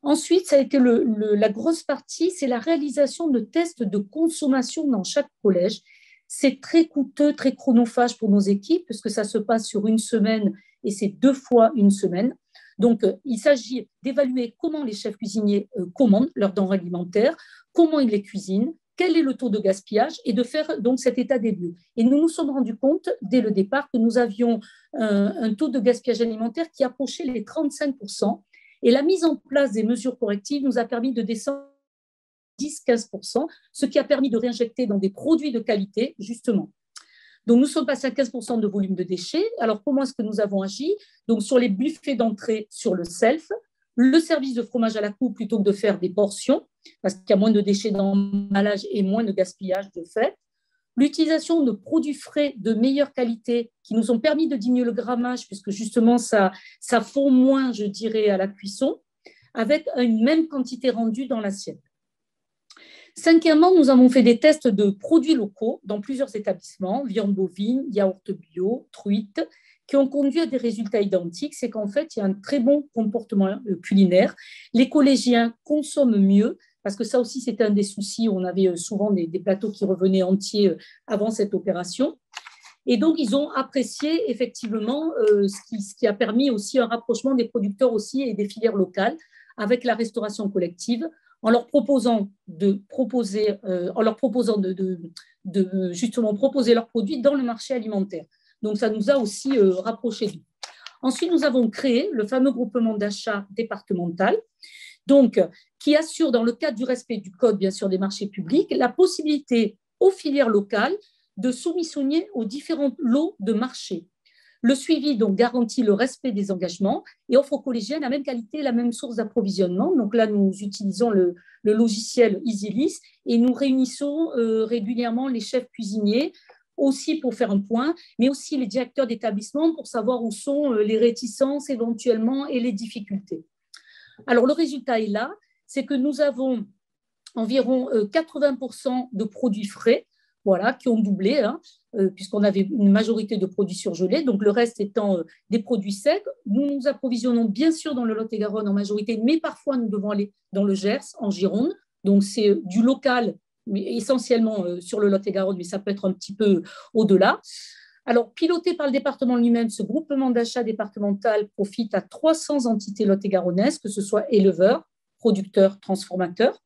Ensuite, ça a été la grosse partie, c'est la réalisation de tests de consommation dans chaque collège. C'est très coûteux, très chronophage pour nos équipes, puisque ça se passe sur une semaine et c'est 2 fois une semaine. Donc, il s'agit d'évaluer comment les chefs cuisiniers commandent leurs denrées alimentaires, comment ils les cuisinent, quel est le taux de gaspillage et de faire donc cet état des lieux. Et nous nous sommes rendus compte dès le départ que nous avions un taux de gaspillage alimentaire qui approchait les 35%. Et la mise en place des mesures correctives nous a permis de descendre 10-15%, ce qui a permis de réinjecter dans des produits de qualité, justement. Donc, nous sommes passés à 15% de volume de déchets. Alors, comment est-ce que nous avons agi? Donc, sur les buffets d'entrée, sur le self, le service de fromage à la coupe plutôt que de faire des portions, parce qu'il y a moins de déchets dans l'emballage et moins de gaspillage de fait. L'utilisation de produits frais de meilleure qualité qui nous ont permis de diminuer le grammage, puisque justement, ça fond moins, je dirais, à la cuisson, avec une même quantité rendue dans l'assiette. 5e, nous avons fait des tests de produits locaux dans plusieurs établissements, viande bovine, yaourt bio, truite, qui ont conduit à des résultats identiques. C'est qu'en fait, il y a un très bon comportement culinaire. Les collégiens consomment mieux, parce que ça aussi, c'était un des soucis. On avait souvent des plateaux qui revenaient entiers avant cette opération. Et donc, ils ont apprécié effectivement ce qui a permis aussi un rapprochement des producteurs aussi et des filières locales avec la restauration collective, en leur proposant justement proposer leurs produits dans le marché alimentaire. Donc, ça nous a aussi rapprochés d'eux. Ensuite, nous avons créé le fameux groupement d'achat départemental, donc, qui assure, dans le cadre du respect du code, bien sûr, des marchés publics, la possibilité aux filières locales de soumissionner aux différents lots de marché. Le suivi donc garantit le respect des engagements et offre aux collégiens la même qualité et la même source d'approvisionnement. Donc là, nous utilisons le logiciel EasyList et nous réunissons régulièrement les chefs cuisiniers aussi pour faire un point, mais aussi les directeurs d'établissement pour savoir où sont les réticences éventuellement et les difficultés. Alors le résultat est là, c'est que nous avons environ 80% de produits frais, voilà, qui ont doublé, hein, puisqu'on avait une majorité de produits surgelés, donc le reste étant des produits secs. Nous nous approvisionnons bien sûr dans le Lot-et-Garonne en majorité, mais parfois nous devons aller dans le Gers, en Gironde, donc c'est du local, mais essentiellement sur le Lot-et-Garonne, mais ça peut être un petit peu au-delà. Alors, piloté par le département lui-même, ce groupement d'achat départemental profite à 300 entités lot-et-garonnaises, que ce soit éleveurs, producteurs, transformateurs,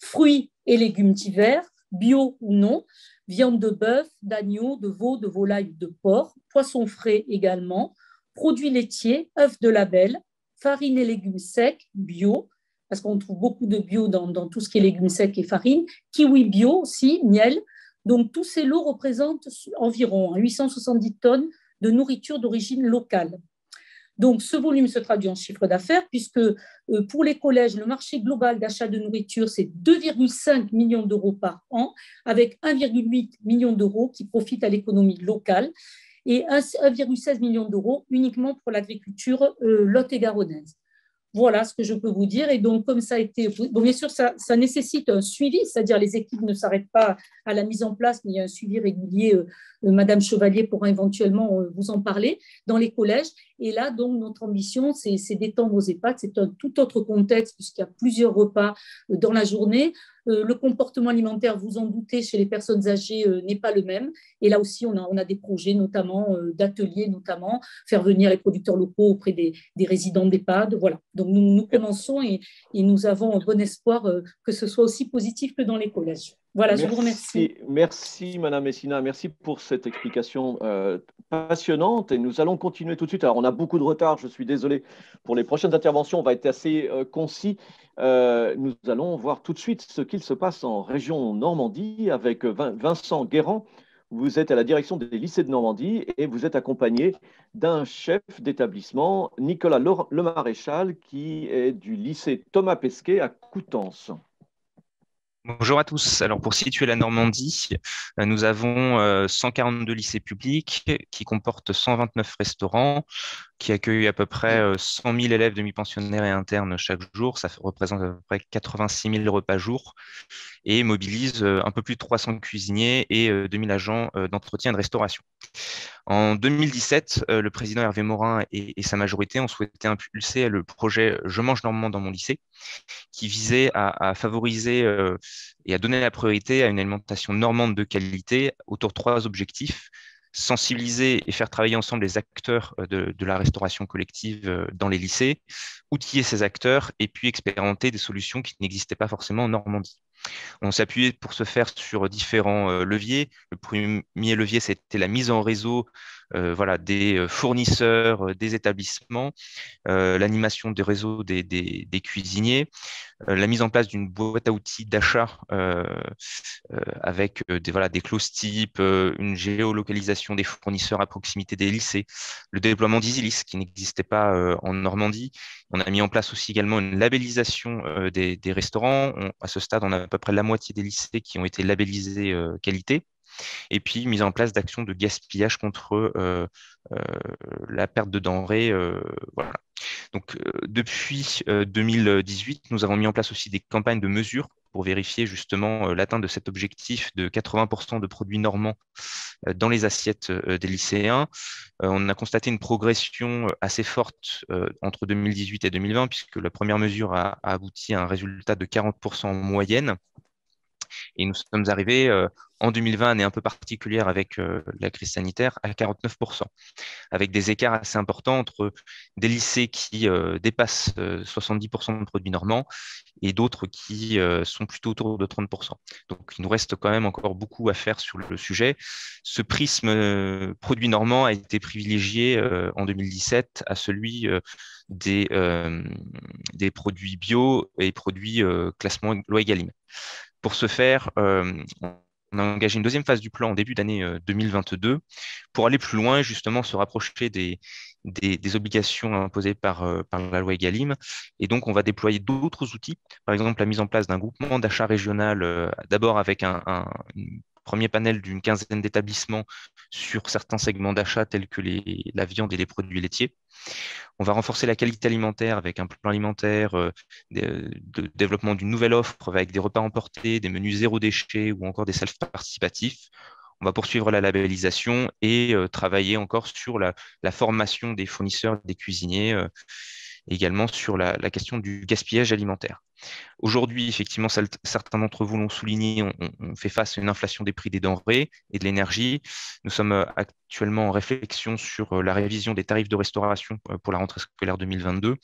fruits et légumes divers, bio ou non, viande de bœuf, d'agneau, de veau, de volaille, de porc, poissons frais également, produits laitiers, œufs de label, farine et légumes secs, bio, parce qu'on trouve beaucoup de bio dans tout ce qui est légumes secs et farine, kiwi bio aussi, miel. Donc, tous ces lots représentent environ 870 tonnes de nourriture d'origine locale. Donc, ce volume se traduit en chiffre d'affaires puisque pour les collèges, le marché global d'achat de nourriture, c'est 2,5 millions d'euros par an, avec 1,8 million d'euros qui profitent à l'économie locale et 1,16 million d'euros uniquement pour l'agriculture lot-et-garonnaise. Voilà ce que je peux vous dire. Et donc, comme ça a été… Bon, bien sûr, ça nécessite un suivi, c'est-à-dire les équipes ne s'arrêtent pas à la mise en place, mais il y a un suivi régulier. Madame Chevalier pourra éventuellement vous en parler dans les collèges. Et là, donc, notre ambition, c'est d'étendre aux EHPAD. C'est un tout autre contexte puisqu'il y a plusieurs repas dans la journée. Le comportement alimentaire, vous en doutez, chez les personnes âgées n'est pas le même. Et là aussi, on a des projets, notamment d'ateliers, notamment faire venir les producteurs locaux auprès des résidents d'EHPAD. Voilà. Donc, nous commençons et nous avons un bon espoir que ce soit aussi positif que dans les collèges. Voilà, je vous remercie. Merci, Madame Messina. Merci pour cette explication passionnante. Et nous allons continuer tout de suite. Alors, on a beaucoup de retard. Je suis désolé pour les prochaines interventions. On va être assez concis. Nous allons voir tout de suite ce qu'il se passe en région Normandie avec Vincent Guérand. Vous êtes à la direction des lycées de Normandie et vous êtes accompagné d'un chef d'établissement, Nicolas Lemaréchal, qui est du lycée Thomas Pesquet à Coutances. Bonjour à tous. Alors pour situer la Normandie, nous avons 142 lycées publics qui comportent 129 restaurants, qui accueillent à peu près 100 000 élèves demi-pensionnaires et internes chaque jour. Ça représente à peu près 86 000 repas jour et mobilise un peu plus de 300 cuisiniers et 2000 agents d'entretien et de restauration. En 2017, le président Hervé Morin et sa majorité ont souhaité impulser le projet « Je mange normand dans mon lycée » qui visait à favoriser et à donner la priorité à une alimentation normande de qualité autour de 3 objectifs: sensibiliser et faire travailler ensemble les acteurs de la restauration collective dans les lycées, outiller ces acteurs et puis expérimenter des solutions qui n'existaient pas forcément en Normandie. On s'est appuyé pour ce faire sur différents leviers. Le premier levier, c'était la mise en réseau des fournisseurs, des établissements, l'animation des réseaux des cuisiniers, la mise en place d'une boîte à outils d'achat avec des clauses types, une géolocalisation des fournisseurs à proximité des lycées, le déploiement d'EasyList qui n'existait pas en Normandie. On a mis en place aussi également une labellisation des restaurants. À ce stade, on a à peu près la moitié des lycées qui ont été labellisés qualité. Et puis, mise en place d'actions de gaspillage contre la perte de denrées. Voilà. Donc, depuis 2018, nous avons mis en place aussi des campagnes de mesure pour vérifier justement l'atteinte de cet objectif de 80% de produits normands dans les assiettes des lycéens. On a constaté une progression assez forte entre 2018 et 2020, puisque la première mesure a abouti à un résultat de 40% en moyenne. Et nous sommes arrivés en 2020, année un peu particulière avec la crise sanitaire, à 49%, avec des écarts assez importants entre des lycées qui dépassent 70% de produits normands et d'autres qui sont plutôt autour de 30%. Donc, il nous reste quand même encore beaucoup à faire sur le sujet. Ce prisme produits normands a été privilégié en 2017 à celui des produits bio et produits classement loi Egalim. Pour ce faire, On a engagé une deuxième phase du plan en début d'année 2022 pour aller plus loin et justement se rapprocher des obligations imposées par la loi Egalim. Et donc, on va déployer d'autres outils, par exemple la mise en place d'un groupement d'achat régional, d'abord avec un premier panel d'une quinzaine d'établissements sur certains segments d'achat tels que la viande et les produits laitiers. On va renforcer la qualité alimentaire avec un plan alimentaire, de développement d'une nouvelle offre avec des repas emportés, des menus zéro déchet ou encore des selfs participatifs. On va poursuivre la labellisation et travailler encore sur la formation des fournisseurs, des cuisiniers, également sur la question du gaspillage alimentaire. Aujourd'hui, effectivement, certains d'entre vous l'ont souligné, on fait face à une inflation des prix des denrées et de l'énergie. Nous sommes actuellement en réflexion sur la révision des tarifs de restauration pour la rentrée scolaire 2022,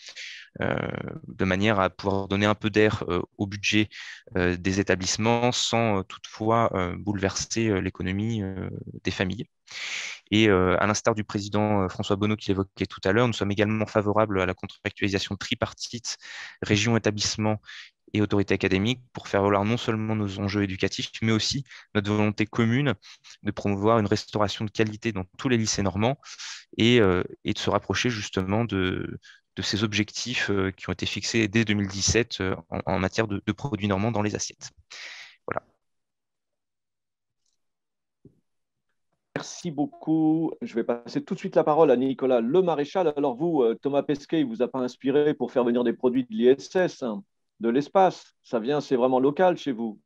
de manière à pouvoir donner un peu d'air au budget des établissements sans toutefois bouleverser l'économie des familles. Et à l'instar du président François Bonneau qui l'évoquait tout à l'heure, nous sommes également favorables à la contractualisation tripartite, région, établissement et autorité académique pour faire valoir non seulement nos enjeux éducatifs, mais aussi notre volonté commune de promouvoir une restauration de qualité dans tous les lycées normands et de se rapprocher justement de ces objectifs qui ont été fixés dès 2017 en matière de produits normands dans les assiettes. Voilà. Merci beaucoup. Je vais passer tout de suite la parole à Nicolas Lemaréchal. Alors vous, Thomas Pesquet, il ne vous a pas inspiré pour faire venir des produits de l'ISS, de l'espace. Ça vient, c'est vraiment local chez vous.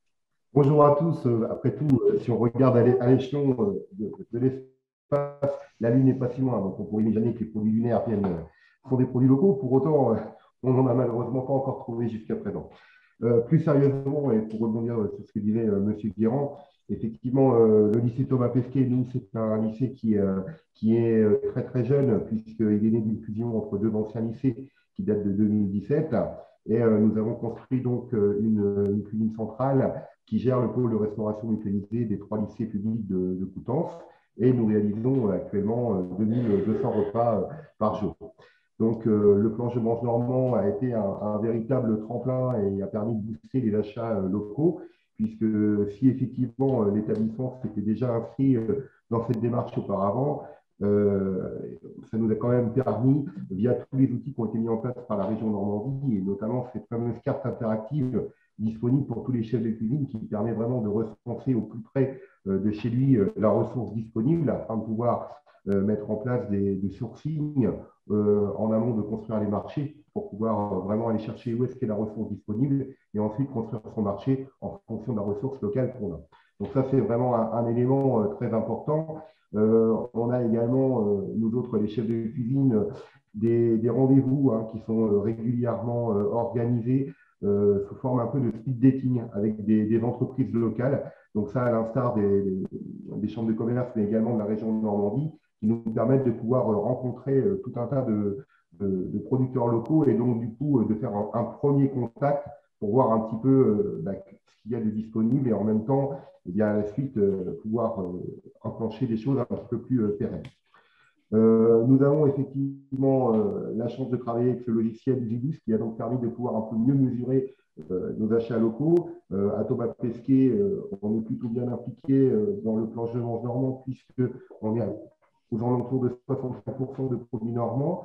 Bonjour à tous. Après tout, si on regarde à l'échelon de l'espace, la Lune n'est pas si loin. Donc on pourrait imaginer que les produits lunaires sont des produits locaux. Pour autant, on n'en a malheureusement pas encore trouvé jusqu'à présent. Plus sérieusement, et pour rebondir sur ce que disait M. Guérand, effectivement, le lycée Thomas Pesquet, nous, c'est un lycée qui est très très jeune, puisqu'il est né d'une fusion entre deux anciens lycées qui datent de 2017. Et nous avons construit donc une cuisine centrale qui gère le pôle de restauration mutualisée des 3 lycées publics de Coutances. Et nous réalisons actuellement 2200 repas par jour. Donc, le plan Je mange normand a été un véritable tremplin et a permis de booster les achats locaux, puisque si effectivement l'établissement s'était déjà inscrit dans cette démarche auparavant, ça nous a quand même permis, via tous les outils qui ont été mis en place par la région Normandie, et notamment cette fameuse carte interactive disponible pour tous les chefs de cuisine, qui permet vraiment de recenser au plus près de chez lui la ressource disponible, afin de pouvoir mettre en place des sourcings en amont de construire les marchés, pour pouvoir vraiment aller chercher où est-ce qu'est la ressource disponible, et ensuite construire son marché en fonction de la ressource locale qu'on a. Donc ça, c'est vraiment un élément très important. On a également, nous autres, les chefs de cuisine, des rendez-vous qui sont régulièrement organisés sous forme un peu de speed dating avec des entreprises locales. Donc ça, à l'instar des chambres de commerce, mais également de la région de Normandie, qui nous permettent de pouvoir rencontrer tout un tas de producteurs locaux, et donc du coup de faire un premier contact pour voir un petit peu ce qu'il y a de disponible, et en même temps, à la suite, pouvoir enclencher des choses un petit peu plus pérennes. Nous avons effectivement la chance de travailler avec le logiciel Gibus, qui a donc permis de pouvoir un peu mieux mesurer nos achats locaux. À Thomas Pesquet, on est plutôt bien impliqué dans le plan Je mange normand, puisqu'on est aux alentours de 65% de produits normands,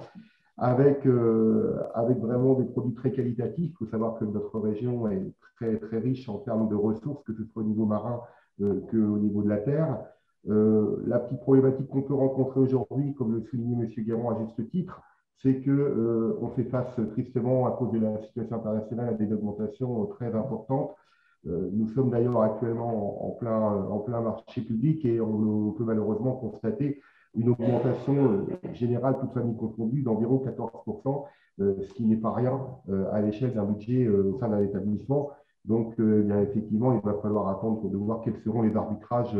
avec vraiment des produits très qualitatifs. Il faut savoir que notre région est très, très riche en termes de ressources, que ce soit au niveau marin qu'au niveau de la terre. La petite problématique qu'on peut rencontrer aujourd'hui, comme le soulignait M. Guérand à juste titre, c'est qu'on fait face tristement, à cause de la situation internationale, à des augmentations très importantes. Nous sommes d'ailleurs actuellement en plein marché public, et on peut malheureusement constater une augmentation générale, toute famille confondue, d'environ 14%, ce qui n'est pas rien à l'échelle d'un budget au sein d'un établissement. Donc, effectivement, il va falloir attendre de voir quels seront les arbitrages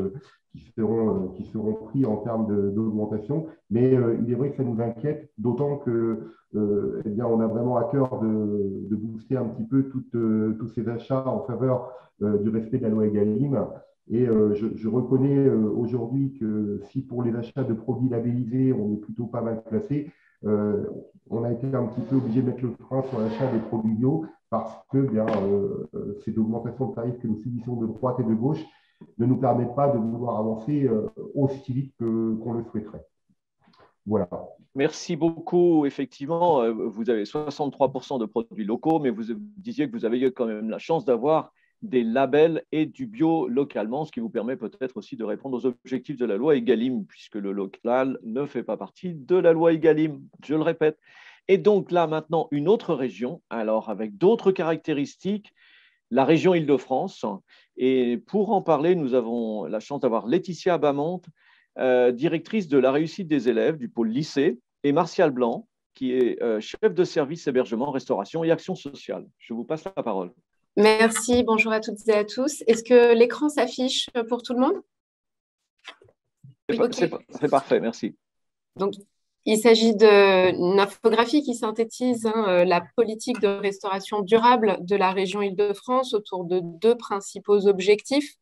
qui seront pris en termes d'augmentation. Mais il est vrai que ça nous inquiète, d'autant que on a vraiment à cœur de booster un petit peu tous ces achats en faveur du respect de la loi Egalim. Et je reconnais aujourd'hui que si pour les achats de produits labellisés, on est plutôt pas mal placé, on a été un petit peu obligé de mettre le frein sur l'achat des produits bio, parce que cette augmentation de tarifs que nous subissons de droite et de gauche ne nous permettent pas de vouloir avancer aussi vite qu'on le souhaiterait. Voilà. Merci beaucoup. Effectivement, vous avez 63% de produits locaux, mais vous disiez que vous avez quand même la chance d'avoir des labels et du bio localement, ce qui vous permet peut-être aussi de répondre aux objectifs de la loi Egalim, puisque le local ne fait pas partie de la loi Egalim, je le répète. Et donc là, maintenant, une autre région, alors avec d'autres caractéristiques, la région Île-de-France. Et pour en parler, nous avons la chance d'avoir Laetitia Bamonte, directrice de la réussite des élèves du pôle lycée, et Martial Blanc, qui est chef de service hébergement, restauration et action sociale. Je vous passe la parole. Merci, bonjour à toutes et à tous. Est-ce que l'écran s'affiche pour tout le monde? C'est parfait, merci. Donc, il s'agit d'une infographie qui synthétise la politique de restauration durable de la région Île-de-France autour de 2 principaux objectifs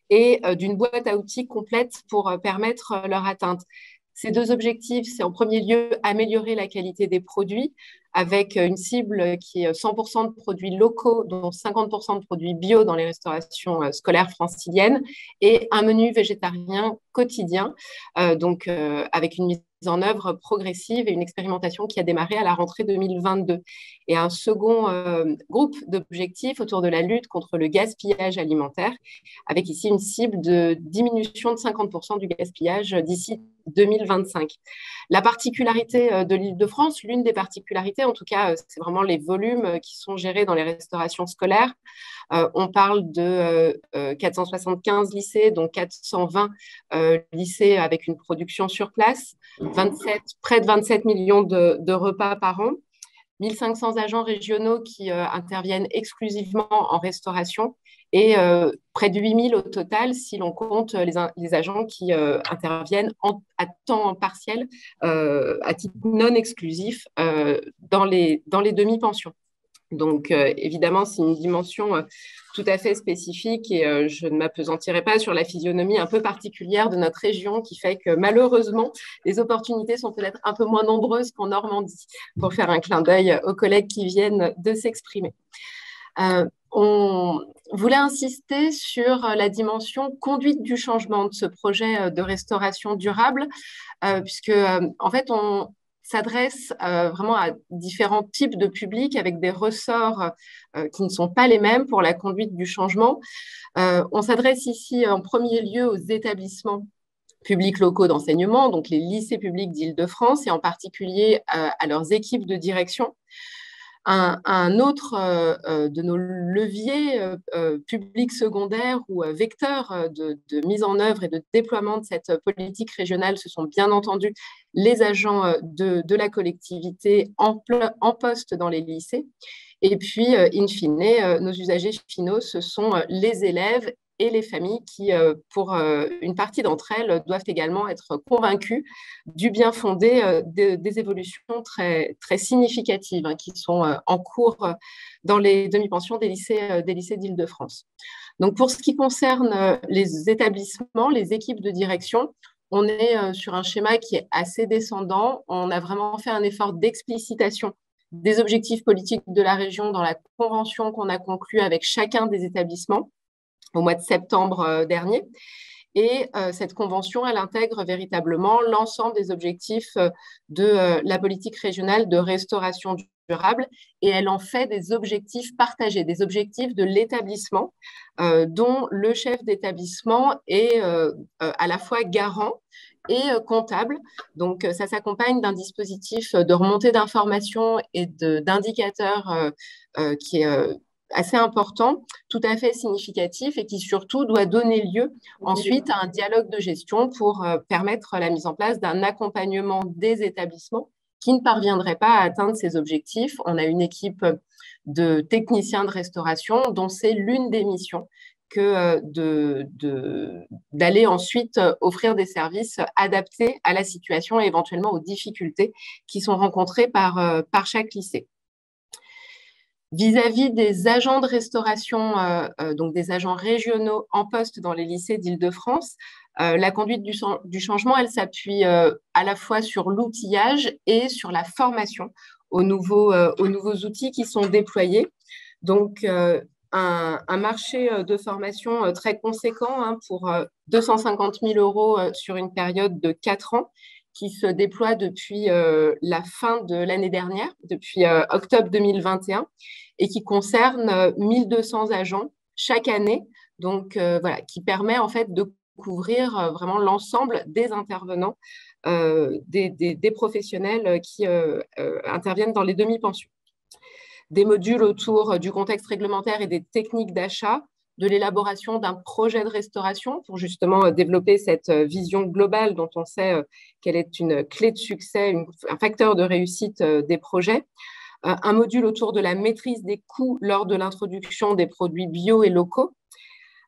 et d'une boîte à outils complète pour permettre leur atteinte. Ces 2 objectifs, c'est en premier lieu améliorer la qualité des produits avec une cible qui est 100% de produits locaux, dont 50% de produits bio dans les restaurations scolaires franciliennes et un menu végétarien quotidien, avec une mise en œuvre progressive et une expérimentation qui a démarré à la rentrée 2022. Et un second groupe d'objectifs autour de la lutte contre le gaspillage alimentaire, avec ici une cible de diminution de 50% du gaspillage d'ici 2025. La particularité de l'Île-de-France, l'une des particularités, en tout cas, c'est vraiment les volumes qui sont gérés dans les restaurations scolaires. On parle de 475 lycées, dont 420 lycées avec une production sur place, près de 27 millions de repas par an, 1500 agents régionaux qui interviennent exclusivement en restauration et près de 8000 au total si l'on compte les agents qui interviennent à temps partiel, à titre non exclusif, dans les demi-pensions. Donc, évidemment, c'est une dimension tout à fait spécifique et je ne m'appesantirai pas sur la physionomie un peu particulière de notre région qui fait que malheureusement, les opportunités sont peut-être un peu moins nombreuses qu'en Normandie, pour faire un clin d'œil aux collègues qui viennent de s'exprimer. On voulait insister sur la dimension conduite du changement de ce projet de restauration durable, puisque en fait, on s'adresse vraiment à différents types de publics avec des ressorts qui ne sont pas les mêmes pour la conduite du changement. On s'adresse ici en premier lieu aux établissements publics locaux d'enseignement, donc les lycées publics d'Île-de-France et en particulier à leurs équipes de direction. Un autre de nos leviers publics secondaires ou vecteurs de mise en œuvre et de déploiement de cette politique régionale, ce sont bien entendu les agents de la collectivité en poste dans les lycées. Et puis, in fine, nos usagers finaux, ce sont les élèves et les familles qui, pour une partie d'entre elles, doivent également être convaincues du bien fondé des évolutions très, très significatives qui sont en cours dans les demi-pensions des lycées d'Île-de-France. Donc, pour ce qui concerne les établissements, les équipes de direction, on est sur un schéma qui est assez descendant. On a vraiment fait un effort d'explicitation des objectifs politiques de la région dans la convention qu'on a conclue avec chacun des établissements au mois de septembre dernier. Et cette convention, elle intègre véritablement l'ensemble des objectifs de la politique régionale de restauration durable et elle en fait des objectifs partagés, des objectifs de l'établissement dont le chef d'établissement est à la fois garant et comptable. Donc, ça s'accompagne d'un dispositif de remontée d'informations et d'indicateurs qui est assez important, tout à fait significatif et qui surtout doit donner lieu ensuite à un dialogue de gestion pour permettre la mise en place d'un accompagnement des établissements qui ne parviendraient pas à atteindre ces objectifs. On a une équipe de techniciens de restauration dont c'est l'une des missions que d'aller ensuite offrir des services adaptés à la situation et éventuellement aux difficultés qui sont rencontrées par chaque lycée. Vis-à-vis des agents de restauration, donc des agents régionaux en poste dans les lycées d'Île-de-France, la conduite du changement, elle s'appuie à la fois sur l'outillage et sur la formation aux nouveaux outils qui sont déployés. Donc, un marché de formation très conséquent hein, pour 250 000 € sur une période de 4 ans qui se déploie depuis la fin de l'année dernière, depuis octobre 2021, et qui concerne 1200 agents chaque année, donc voilà, qui permet en fait de couvrir vraiment l'ensemble des intervenants, des professionnels qui interviennent dans les demi-pensions. Des modules autour du contexte réglementaire et des techniques d'achat, de l'élaboration d'un projet de restauration pour justement développer cette vision globale dont on sait qu'elle est une clé de succès, un facteur de réussite des projets. Un module autour de la maîtrise des coûts lors de l'introduction des produits bio et locaux.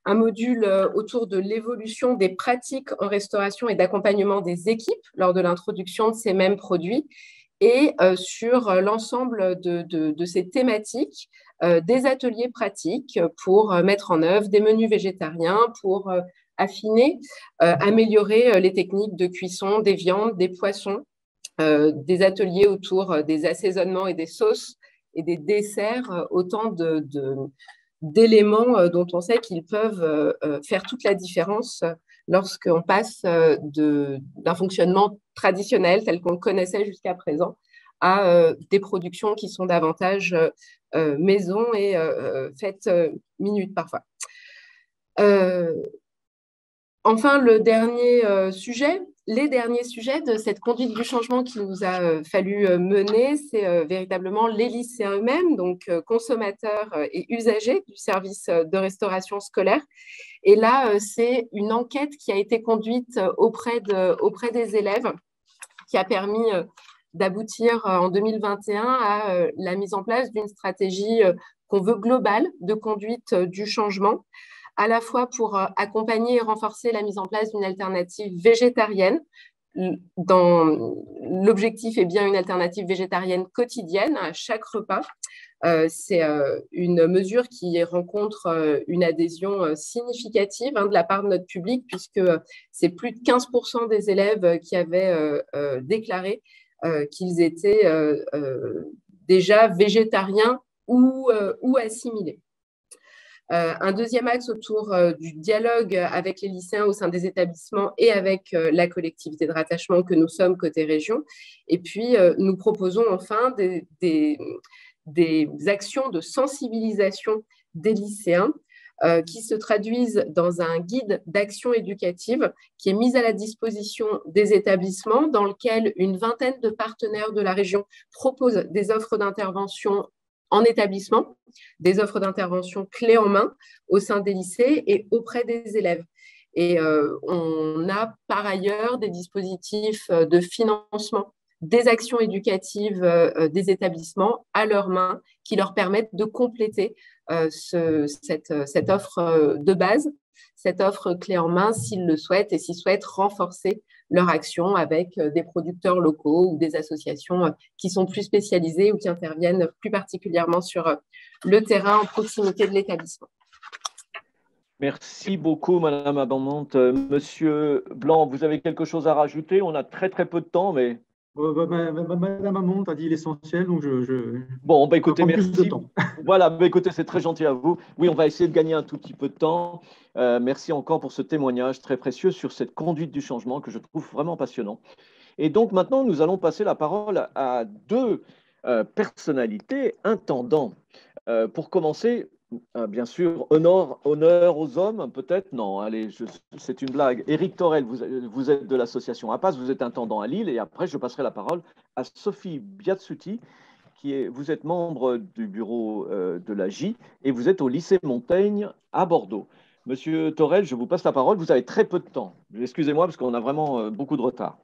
Un module autour de l'évolution des pratiques en restauration et d'accompagnement des équipes lors de l'introduction de ces mêmes produits. Et sur l'ensemble de ces thématiques, des ateliers pratiques pour mettre en œuvre des menus végétariens, pour affiner, améliorer les techniques de cuisson des viandes, des poissons, des ateliers autour des assaisonnements et des sauces et des desserts, autant d'éléments dont on sait qu'ils peuvent faire toute la différence lorsqu'on passe d'un fonctionnement traditionnel tel qu'on le connaissait jusqu'à présent à des productions qui sont davantage maison et faites minute parfois. Enfin, les derniers sujets de cette conduite du changement qu'il nous a fallu mener, c'est véritablement les lycéens eux-mêmes, donc consommateurs et usagers du service de restauration scolaire. Et là, c'est une enquête qui a été conduite auprès des élèves, qui a permis d'aboutir en 2021 à la mise en place d'une stratégie qu'on veut globale de conduite du changement, à la fois pour accompagner et renforcer la mise en place d'une alternative végétarienne. L'objectif est bien une alternative végétarienne quotidienne à chaque repas. C'est une mesure qui rencontre une adhésion significative de la part de notre public, puisque c'est plus de 15% des élèves qui avaient déclaré qu'ils étaient déjà végétariens ou assimilés. Un deuxième axe autour du dialogue avec les lycéens au sein des établissements et avec la collectivité de rattachement que nous sommes côté région. Et puis, nous proposons enfin des actions de sensibilisation des lycéens qui se traduisent dans un guide d'action éducative qui est mis à la disposition des établissements, dans lequel une vingtaine de partenaires de la région proposent des offres d'intervention en établissement, des offres d'intervention clés en main au sein des lycées et auprès des élèves. Et on a par ailleurs des dispositifs de financement des actions éducatives des établissements à leurs mains qui leur permettent de compléter cette offre de base, cette offre clé en main s'ils le souhaitent et s'ils souhaitent renforcer leur action avec des producteurs locaux ou des associations qui sont plus spécialisées ou qui interviennent plus particulièrement sur le terrain en proximité de l'établissement. Merci beaucoup, Madame Abondante. Monsieur Blanc, vous avez quelque chose à rajouter? On a très peu de temps, mais… Madame Abondante a dit l'essentiel, donc Bon, bah écoutez, merci. Plus de temps. Voilà, bah écoutez, c'est très gentil à vous. Oui, on va essayer de gagner un tout petit peu de temps. Merci encore pour ce témoignage très précieux sur cette conduite du changement que je trouve vraiment passionnant. Et donc maintenant, nous allons passer la parole à deux personnalités intendants. Pour commencer, bien sûr, honneur aux hommes, peut-être. Non, allez, c'est une blague. Éric Torel, vous êtes de l'association APAS, vous êtes intendant à Lille, et après, je passerai la parole à Sophie Biazzuti, vous êtes membre du bureau de l'AJ, et vous êtes au lycée Montaigne à Bordeaux. Monsieur Torel, je vous passe la parole. Vous avez très peu de temps. Excusez-moi, parce qu'on a vraiment beaucoup de retard.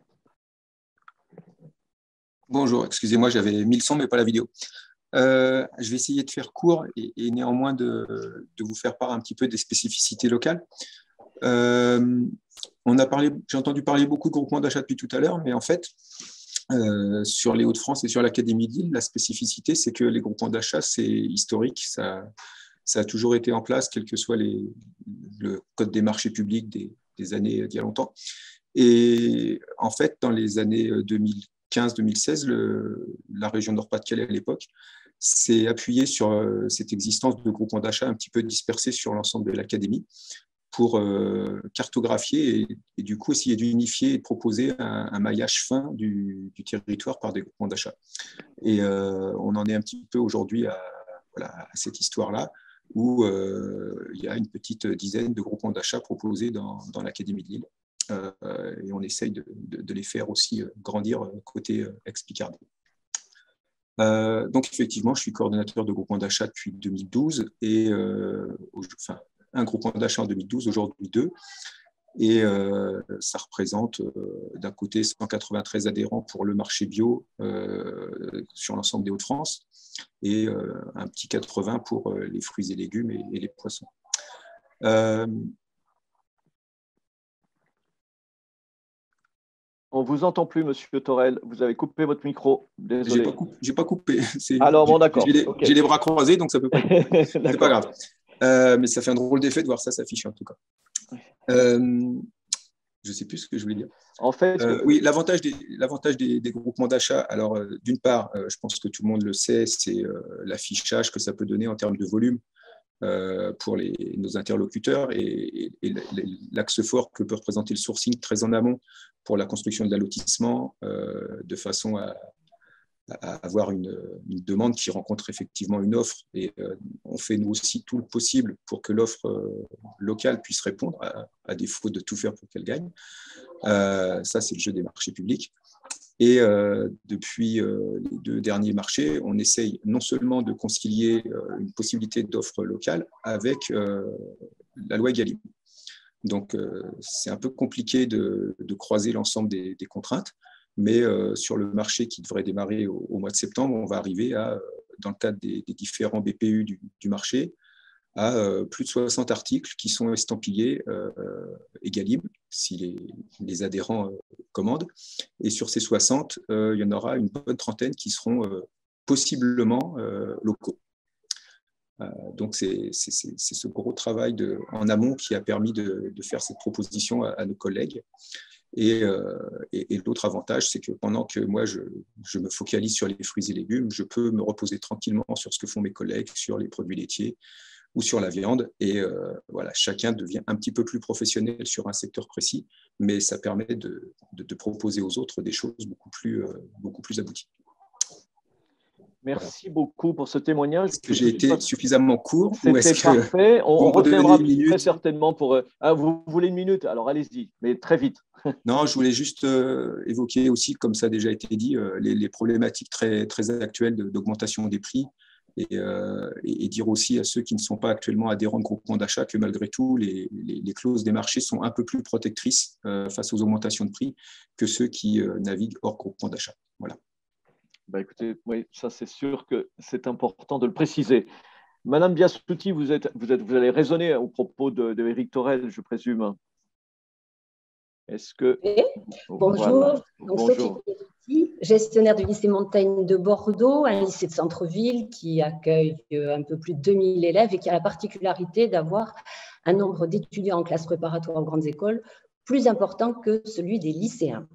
Bonjour, excusez-moi, j'avais mis le son, mais pas la vidéo. Je vais essayer de faire court et néanmoins de vous faire part un petit peu des spécificités locales. J'ai entendu parler beaucoup de groupements d'achat depuis tout à l'heure, mais en fait, sur les Hauts-de-France et sur l'Académie de Lille, la spécificité, c'est que les groupements d'achat, c'est historique, ça a toujours été en place, quel que soit le code des marchés publics des années d'il y a longtemps. Et en fait, dans les années 2015-2016, la région Nord-Pas-de-Calais à l'époque s'est appuyé sur cette existence de groupements d'achat un petit peu dispersés sur l'ensemble de l'académie pour cartographier et du coup essayer d'unifier et de proposer un maillage fin du territoire par des groupements d'achat. Et on en est un petit peu aujourd'hui à cette histoire-là, où il y a une petite dizaine de groupements d'achat proposés dans l'Académie de Lille. Et on essaye de les faire aussi grandir côté Aix-Picardie. Donc effectivement, je suis coordonnateur de groupement d'achat depuis 2012 et un groupement d'achat en 2012, aujourd'hui 2. Et ça représente d'un côté 193 adhérents pour le marché bio sur l'ensemble des Hauts-de-France et un petit 80 pour les fruits et légumes et les poissons. On ne vous entend plus, Monsieur Torel. Vous avez coupé votre micro. Désolé. J'ai pas coupé. Alors, bon, d'accord. J'ai les bras croisés, donc ça peut pas. C'est pas grave. Mais ça fait un drôle d'effet de voir ça s'afficher en tout cas. Je ne sais plus ce que je voulais dire. En fait, oui, l'avantage des groupements d'achat. Alors, d'une part, je pense que tout le monde le sait, c'est l'affichage que ça peut donner en termes de volume pour nos interlocuteurs et l'axe fort que peut représenter le sourcing très en amont pour la construction de l'allotissement, de façon à avoir une demande qui rencontre effectivement une offre. Et on fait nous aussi tout le possible pour que l'offre locale puisse répondre, à défaut de tout faire pour qu'elle gagne. Ça, c'est le jeu des marchés publics. Et depuis les 2 derniers marchés, on essaye non seulement de concilier une possibilité d'offre locale avec la loi Egalim. Donc, c'est un peu compliqué de croiser l'ensemble des contraintes, mais sur le marché qui devrait démarrer au mois de septembre, on va arriver dans le cadre des différents BPU du marché, à plus de 60 articles qui sont estampillés Egalim, si les adhérents commandent. Et sur ces 60, il y en aura une bonne trentaine qui seront possiblement locaux. Donc, c'est ce gros travail en amont qui a permis de faire cette proposition à nos collègues. Et l'autre avantage, c'est que pendant que moi, je me focalise sur les fruits et légumes, je peux me reposer tranquillement sur ce que font mes collègues, sur les produits laitiers ou sur la viande. Et voilà, chacun devient un petit peu plus professionnel sur un secteur précis, mais ça permet de proposer aux autres des choses beaucoup plus abouties. Merci beaucoup pour ce témoignage. Est-ce que j'ai été suffisamment court? C'était parfait. On reviendra très certainement pour… vous voulez une minute? Alors allez-y, mais très vite. Non, je voulais juste évoquer aussi, comme ça a déjà été dit, les problématiques très, très actuelles d'augmentation des prix et dire aussi à ceux qui ne sont pas actuellement adhérents de groupements d'achat que malgré tout, les clauses des marchés sont un peu plus protectrices face aux augmentations de prix que ceux qui naviguent hors groupement d'achat. Voilà. Bah écoutez, oui, ça c'est sûr que c'est important de le préciser. Madame Biasutti, vous allez raisonner au propos de Éric Torel, je présume. Est-ce que… Oui. Bonjour, voilà. Donc, Sophie Biasutti, gestionnaire du lycée Montaigne de Bordeaux, un lycée de centre-ville qui accueille un peu plus de 2000 élèves et qui a la particularité d'avoir un nombre d'étudiants en classe préparatoire aux grandes écoles plus important que celui des lycéens.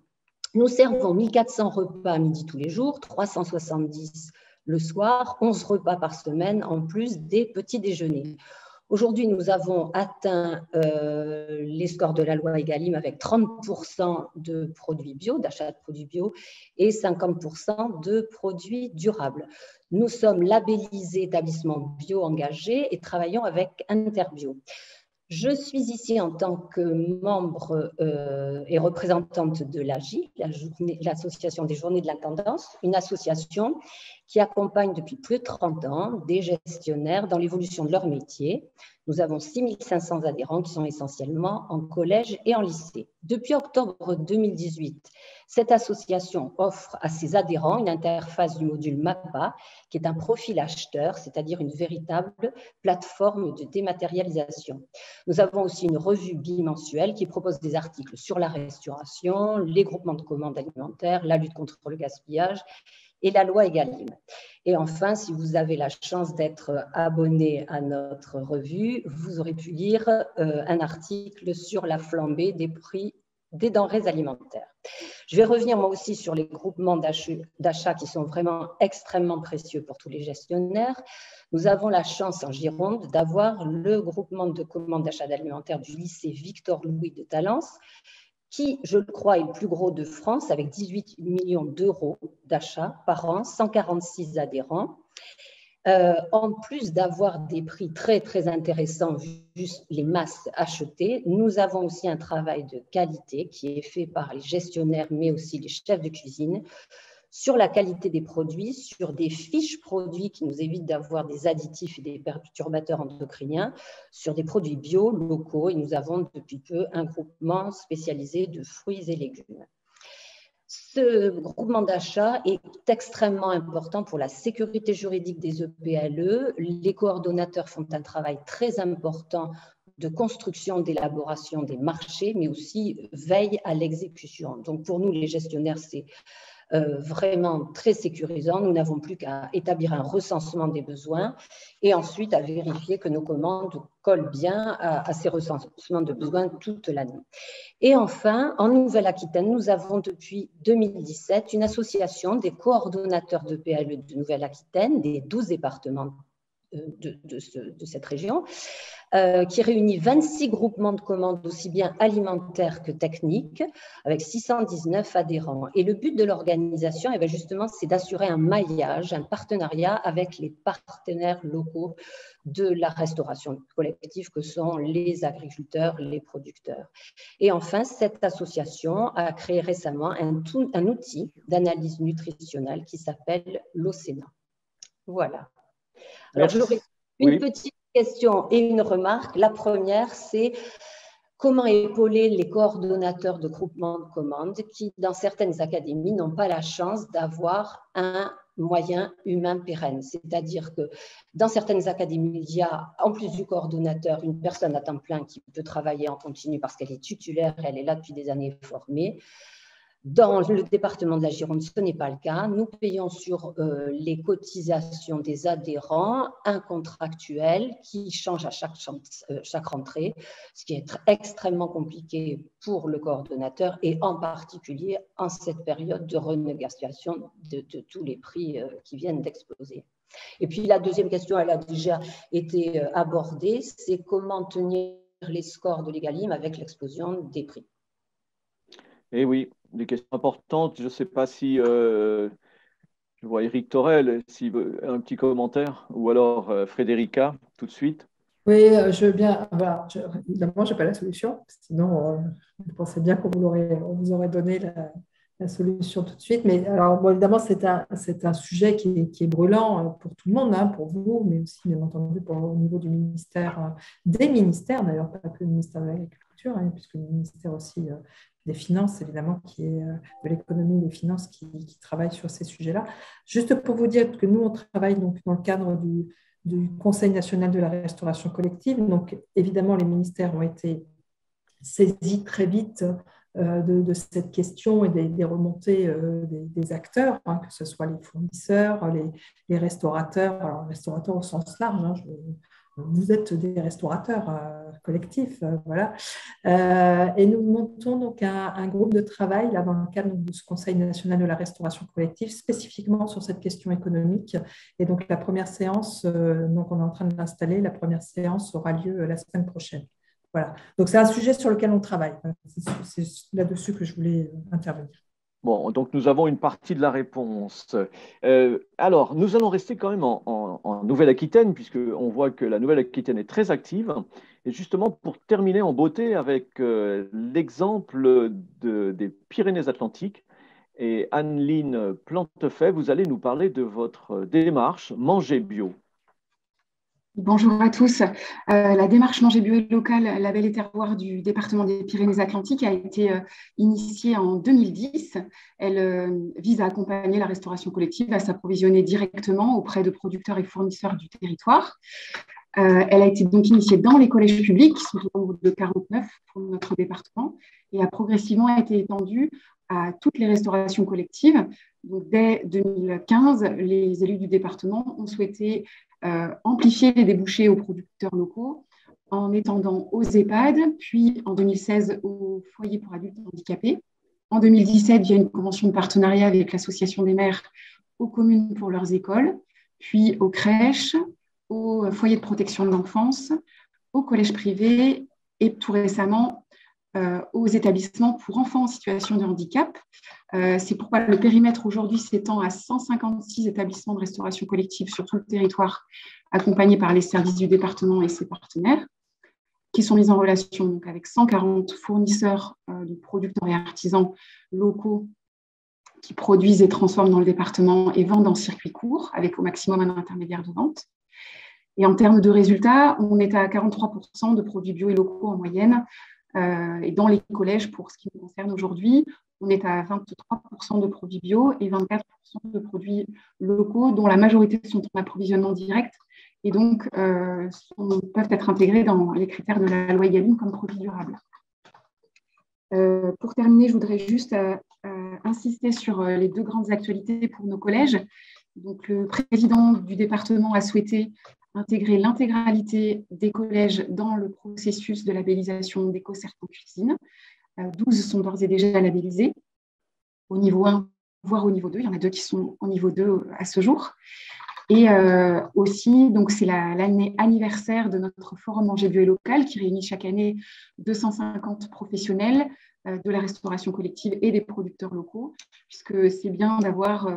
Nous servons 1400 repas à midi tous les jours, 370 le soir, 11 repas par semaine, en plus des petits déjeuners. Aujourd'hui, nous avons atteint les scores de la loi Egalim avec 30% de produits bio, d'achat de produits bio, et 50% de produits durables. Nous sommes labellisés établissements bio engagés et travaillons avec Interbio. Je suis ici en tant que membre et représentante de l'AGI, l'Association des Journées de l'Intendance, une association qui accompagne depuis plus de 30 ans des gestionnaires dans l'évolution de leur métier. Nous avons 6500 adhérents qui sont essentiellement en collège et en lycée. Depuis octobre 2018, cette association offre à ses adhérents une interface du module MAPA, qui est un profil acheteur, c'est-à-dire une véritable plateforme de dématérialisation. Nous avons aussi une revue bimensuelle qui propose des articles sur la restauration, les groupements de commandes alimentaires, la lutte contre le gaspillage et la loi Egalim. Et enfin, si vous avez la chance d'être abonné à notre revue, vous aurez pu lire un article sur la flambée des prix des denrées alimentaires. Je vais revenir moi aussi sur les groupements d'achat qui sont vraiment extrêmement précieux pour tous les gestionnaires. Nous avons la chance en Gironde d'avoir le groupement de commandes d'achat alimentaires du lycée Victor-Louis de Talence, qui, je le crois, est le plus gros de France, avec 18 millions d'euros d'achats par an, 146 adhérents. En plus d'avoir des prix très, très intéressants, vu les masses achetées, nous avons aussi un travail de qualité qui est fait par les gestionnaires, mais aussi les chefs de cuisine, sur la qualité des produits, sur des fiches produits qui nous évitent d'avoir des additifs et des perturbateurs endocriniens, sur des produits bio, locaux, et nous avons depuis peu un groupement spécialisé de fruits et légumes. Ce groupement d'achat est extrêmement important pour la sécurité juridique des EPLE. Les coordonnateurs font un travail très important de construction, d'élaboration des marchés, mais aussi veille à l'exécution. Donc pour nous, les gestionnaires, c'est vraiment très sécurisant. Nous n'avons plus qu'à établir un recensement des besoins et ensuite à vérifier que nos commandes collent bien à ces recensements de besoins toute l'année. Et enfin, en Nouvelle-Aquitaine, nous avons depuis 2017 une association des coordonnateurs de PLE de Nouvelle-Aquitaine, des 12 départements de cette région, qui réunit 26 groupements de commandes aussi bien alimentaires que techniques, avec 619 adhérents. Et le but de l'organisation, justement, c'est d'assurer un maillage, un partenariat avec les partenaires locaux de la restauration collective que sont les agriculteurs, les producteurs. Et enfin, cette association a créé récemment un outil d'analyse nutritionnelle qui s'appelle l'OCENA. Voilà. Alors, j'aurais une petite question et une remarque. La première, c'est comment épauler les coordonnateurs de groupements de commandes qui, dans certaines académies, n'ont pas la chance d'avoir un moyen humain pérenne. C'est-à-dire que dans certaines académies, il y a, en plus du coordonnateur, une personne à temps plein qui peut travailler en continu parce qu'elle est titulaire, elle est là depuis des années formée. Dans le département de la Gironde, ce n'est pas le cas. Nous payons sur les cotisations des adhérents un contractuel qui change à chaque rentrée, ce qui est extrêmement compliqué pour le coordonnateur et en particulier en cette période de renégociation de tous les prix qui viennent d'exploser. Et puis la deuxième question, elle a déjà été abordée, c'est comment tenir les scores de l'Egalim avec l'explosion des prix. Eh oui, des questions importantes. Je ne sais pas si je vois Éric Torel, s'il veut un petit commentaire, ou alors Frédérica, tout de suite. Oui, je veux bien. Voilà, évidemment, je n'ai pas la solution. Sinon, je pensais bien qu'on vous aurait donné la solution tout de suite. Mais alors, bon, évidemment, c'est un sujet qui est brûlant pour tout le monde, hein, pour vous, mais aussi, bien entendu, au niveau du ministère, des ministères, d'ailleurs, pas que le ministère de l'Agriculture, hein, puisque le ministère aussi des Finances, évidemment, qui est de l'économie et des finances qui travaille sur ces sujets-là. Juste pour vous dire que nous, on travaille donc dans le cadre du Conseil national de la restauration collective. Donc, évidemment, les ministères ont été saisis très vite de cette question et des remontées des acteurs, hein, que ce soit les fournisseurs, les restaurateurs, alors restaurateurs au sens large, hein, vous êtes des restaurateurs collectifs, voilà. Et nous montons donc un groupe de travail là, dans le cadre de ce Conseil national de la restauration collective, spécifiquement sur cette question économique. Et donc la première séance, donc on est en train de l'installer, la première séance aura lieu la semaine prochaine. Voilà. Donc c'est un sujet sur lequel on travaille. C'est là-dessus que je voulais intervenir. Bon, donc nous avons une partie de la réponse. Alors, nous allons rester quand même en Nouvelle-Aquitaine, puisqu'on voit que la Nouvelle-Aquitaine est très active. Et justement, pour terminer en beauté avec l'exemple des Pyrénées-Atlantiques, et Anne-Line Plantefait, vous allez nous parler de votre démarche Manger Bio. Bonjour à tous. La démarche Manger Bio et Local, label et terroir du département des Pyrénées-Atlantiques a été initiée en 2010. Elle vise à accompagner la restauration collective à s'approvisionner directement auprès de producteurs et fournisseurs du territoire. Elle a été donc initiée dans les collèges publics, qui sont au nombre de 49 pour notre département, et a progressivement été étendue à toutes les restaurations collectives. Donc, dès 2015, les élus du département ont souhaité amplifier les débouchés aux producteurs locaux en étendant aux EHPAD, puis en 2016 aux foyers pour adultes handicapés. En 2017, via une convention de partenariat avec l'Association des maires, aux communes pour leurs écoles, puis aux crèches, aux foyers de protection de l'enfance, aux collèges privés et tout récemment aux établissements pour enfants en situation de handicap. C'est pourquoi le périmètre aujourd'hui s'étend à 156 établissements de restauration collective sur tout le territoire, accompagnés par les services du département et ses partenaires, qui sont mis en relation donc, avec 140 fournisseurs de producteurs et artisans locaux qui produisent et transforment dans le département et vendent en circuit court, avec au maximum un intermédiaire de vente. Et en termes de résultats, on est à 43% de produits bio et locaux en moyenne. Et dans les collèges, pour ce qui nous concerne aujourd'hui, on est à 23% de produits bio et 24% de produits locaux, dont la majorité sont en approvisionnement direct et donc peuvent être intégrés dans les critères de la loi Egalim comme produits durables. Pour terminer, je voudrais juste insister sur les deux grandes actualités pour nos collèges. Donc, le président du département a souhaité intégrer l'intégralité des collèges dans le processus de labellisation d'EcoCert en cuisine. 12 sont d'ores et déjà labellisés au niveau 1, voire au niveau 2. Il y en a 2 qui sont au niveau 2 à ce jour. Et aussi, donc c'est l'année anniversaire de notre forum Manger bio et local qui réunit chaque année 250 professionnels de la restauration collective et des producteurs locaux, puisque c'est bien d'avoir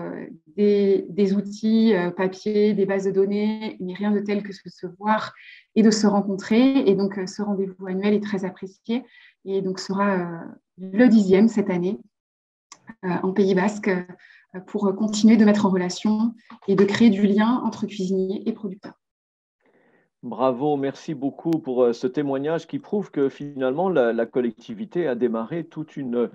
des outils papier, des bases de données, mais rien de tel que se voir et de se rencontrer. Et donc, ce rendez-vous annuel est très apprécié et donc sera le 10e cette année en Pays Basque pour continuer de mettre en relation et de créer du lien entre cuisiniers et producteurs. Bravo, merci beaucoup pour ce témoignage qui prouve que finalement la collectivité a démarré toute une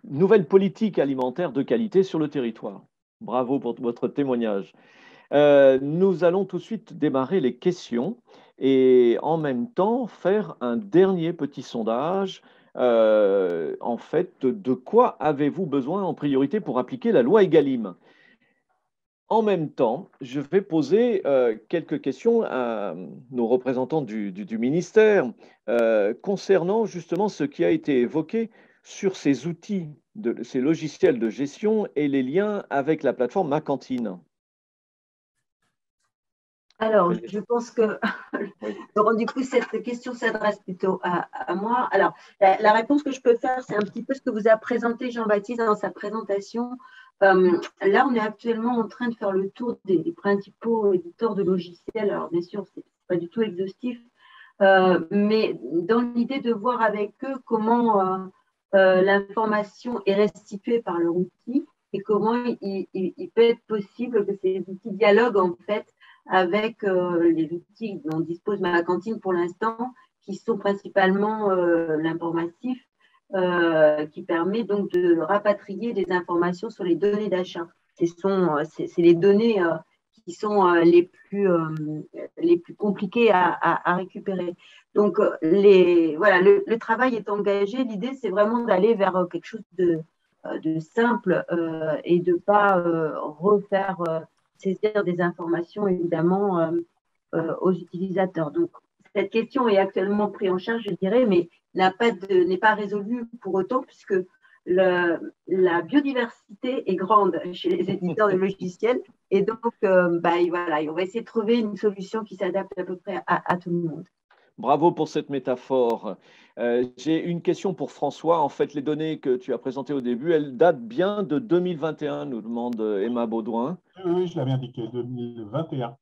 nouvelle politique alimentaire de qualité sur le territoire. Bravo pour votre témoignage. Nous allons tout de suite démarrer les questions et en même temps faire un dernier petit sondage. En fait, de quoi avez-vous besoin en priorité pour appliquer la loi Egalim ? En même temps, je vais poser quelques questions à nos représentants du ministère concernant justement ce qui a été évoqué sur ces outils, ces logiciels de gestion et les liens avec la plateforme Ma Cantine. Alors, je pense que, Laurent, du coup, cette question s'adresse plutôt à moi. Alors, la réponse que je peux faire, c'est un petit peu ce que vous a présenté Jean-Baptiste dans sa présentation. Là, on est actuellement en train de faire le tour des principaux éditeurs de logiciels. Alors, bien sûr, ce n'est pas du tout exhaustif, mais dans l'idée de voir avec eux comment l'information est restituée par leur outil et comment il peut être possible que ces outils dialoguent en fait avec les outils dont dispose Ma Cantine pour l'instant, qui sont principalement l'informatif, qui permet donc de rapatrier des informations sur les données d'achat. C'est les données qui sont les plus compliquées à récupérer. Donc, voilà, le travail est engagé. L'idée, c'est vraiment d'aller vers quelque chose de simple et de ne pas refaire saisir des informations, évidemment, aux utilisateurs. Donc, cette question est actuellement prise en charge, je dirais, mais n'est pas résolue pour autant, puisque la biodiversité est grande chez les éditeurs de logiciels. Et donc, voilà, on va essayer de trouver une solution qui s'adapte à peu près à tout le monde. Bravo pour cette métaphore. J'ai une question pour François. En fait, les données que tu as présentées au début, elles datent bien de 2021, nous demande Emma Baudouin. Oui, je l'avais indiqué, 2021.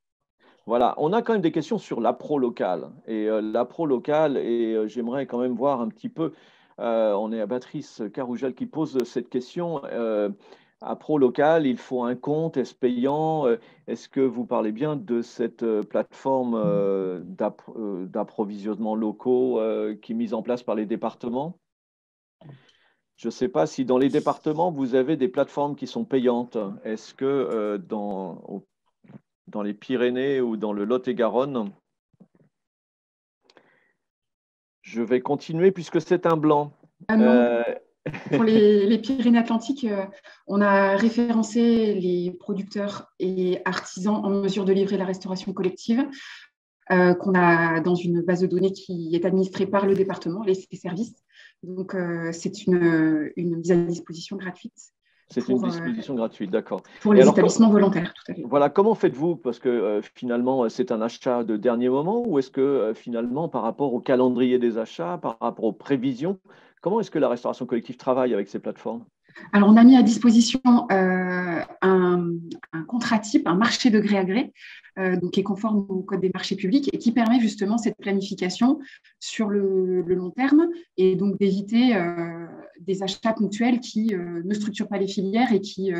Voilà, on a quand même des questions sur l'appro local. Et l'appro local, et j'aimerais quand même voir un petit peu, on est à Patrice Carougel qui pose cette question. Appro local, il faut un compte, est-ce payant? Est-ce que vous parlez bien de cette plateforme d'approvisionnement locaux qui est mise en place par les départements? Je ne sais pas si dans les départements, vous avez des plateformes qui sont payantes. Est-ce que dans les Pyrénées ou dans le Lot-et-Garonne? Je vais continuer puisque c'est un blanc. Pour les Pyrénées-Atlantiques, on a référencé les producteurs et artisans en mesure de livrer la restauration collective. qu'on a dans une base de données qui est administrée par le département, les services. Donc, c'est une mise à disposition gratuite. C'est une disposition gratuite, d'accord. Pour les établissements volontaires, tout à fait. Voilà, comment faites-vous? Parce que finalement, c'est un achat de dernier moment, ou est-ce que finalement, par rapport au calendrier des achats, par rapport aux prévisions, comment est-ce que la restauration collective travaille avec ces plateformes? Alors, on a mis à disposition un contrat type, un marché de gré à gré, donc qui est conforme au Code des marchés publics et qui permet justement cette planification sur le long terme et donc d'éviter des achats ponctuels qui ne structurent pas les filières et qui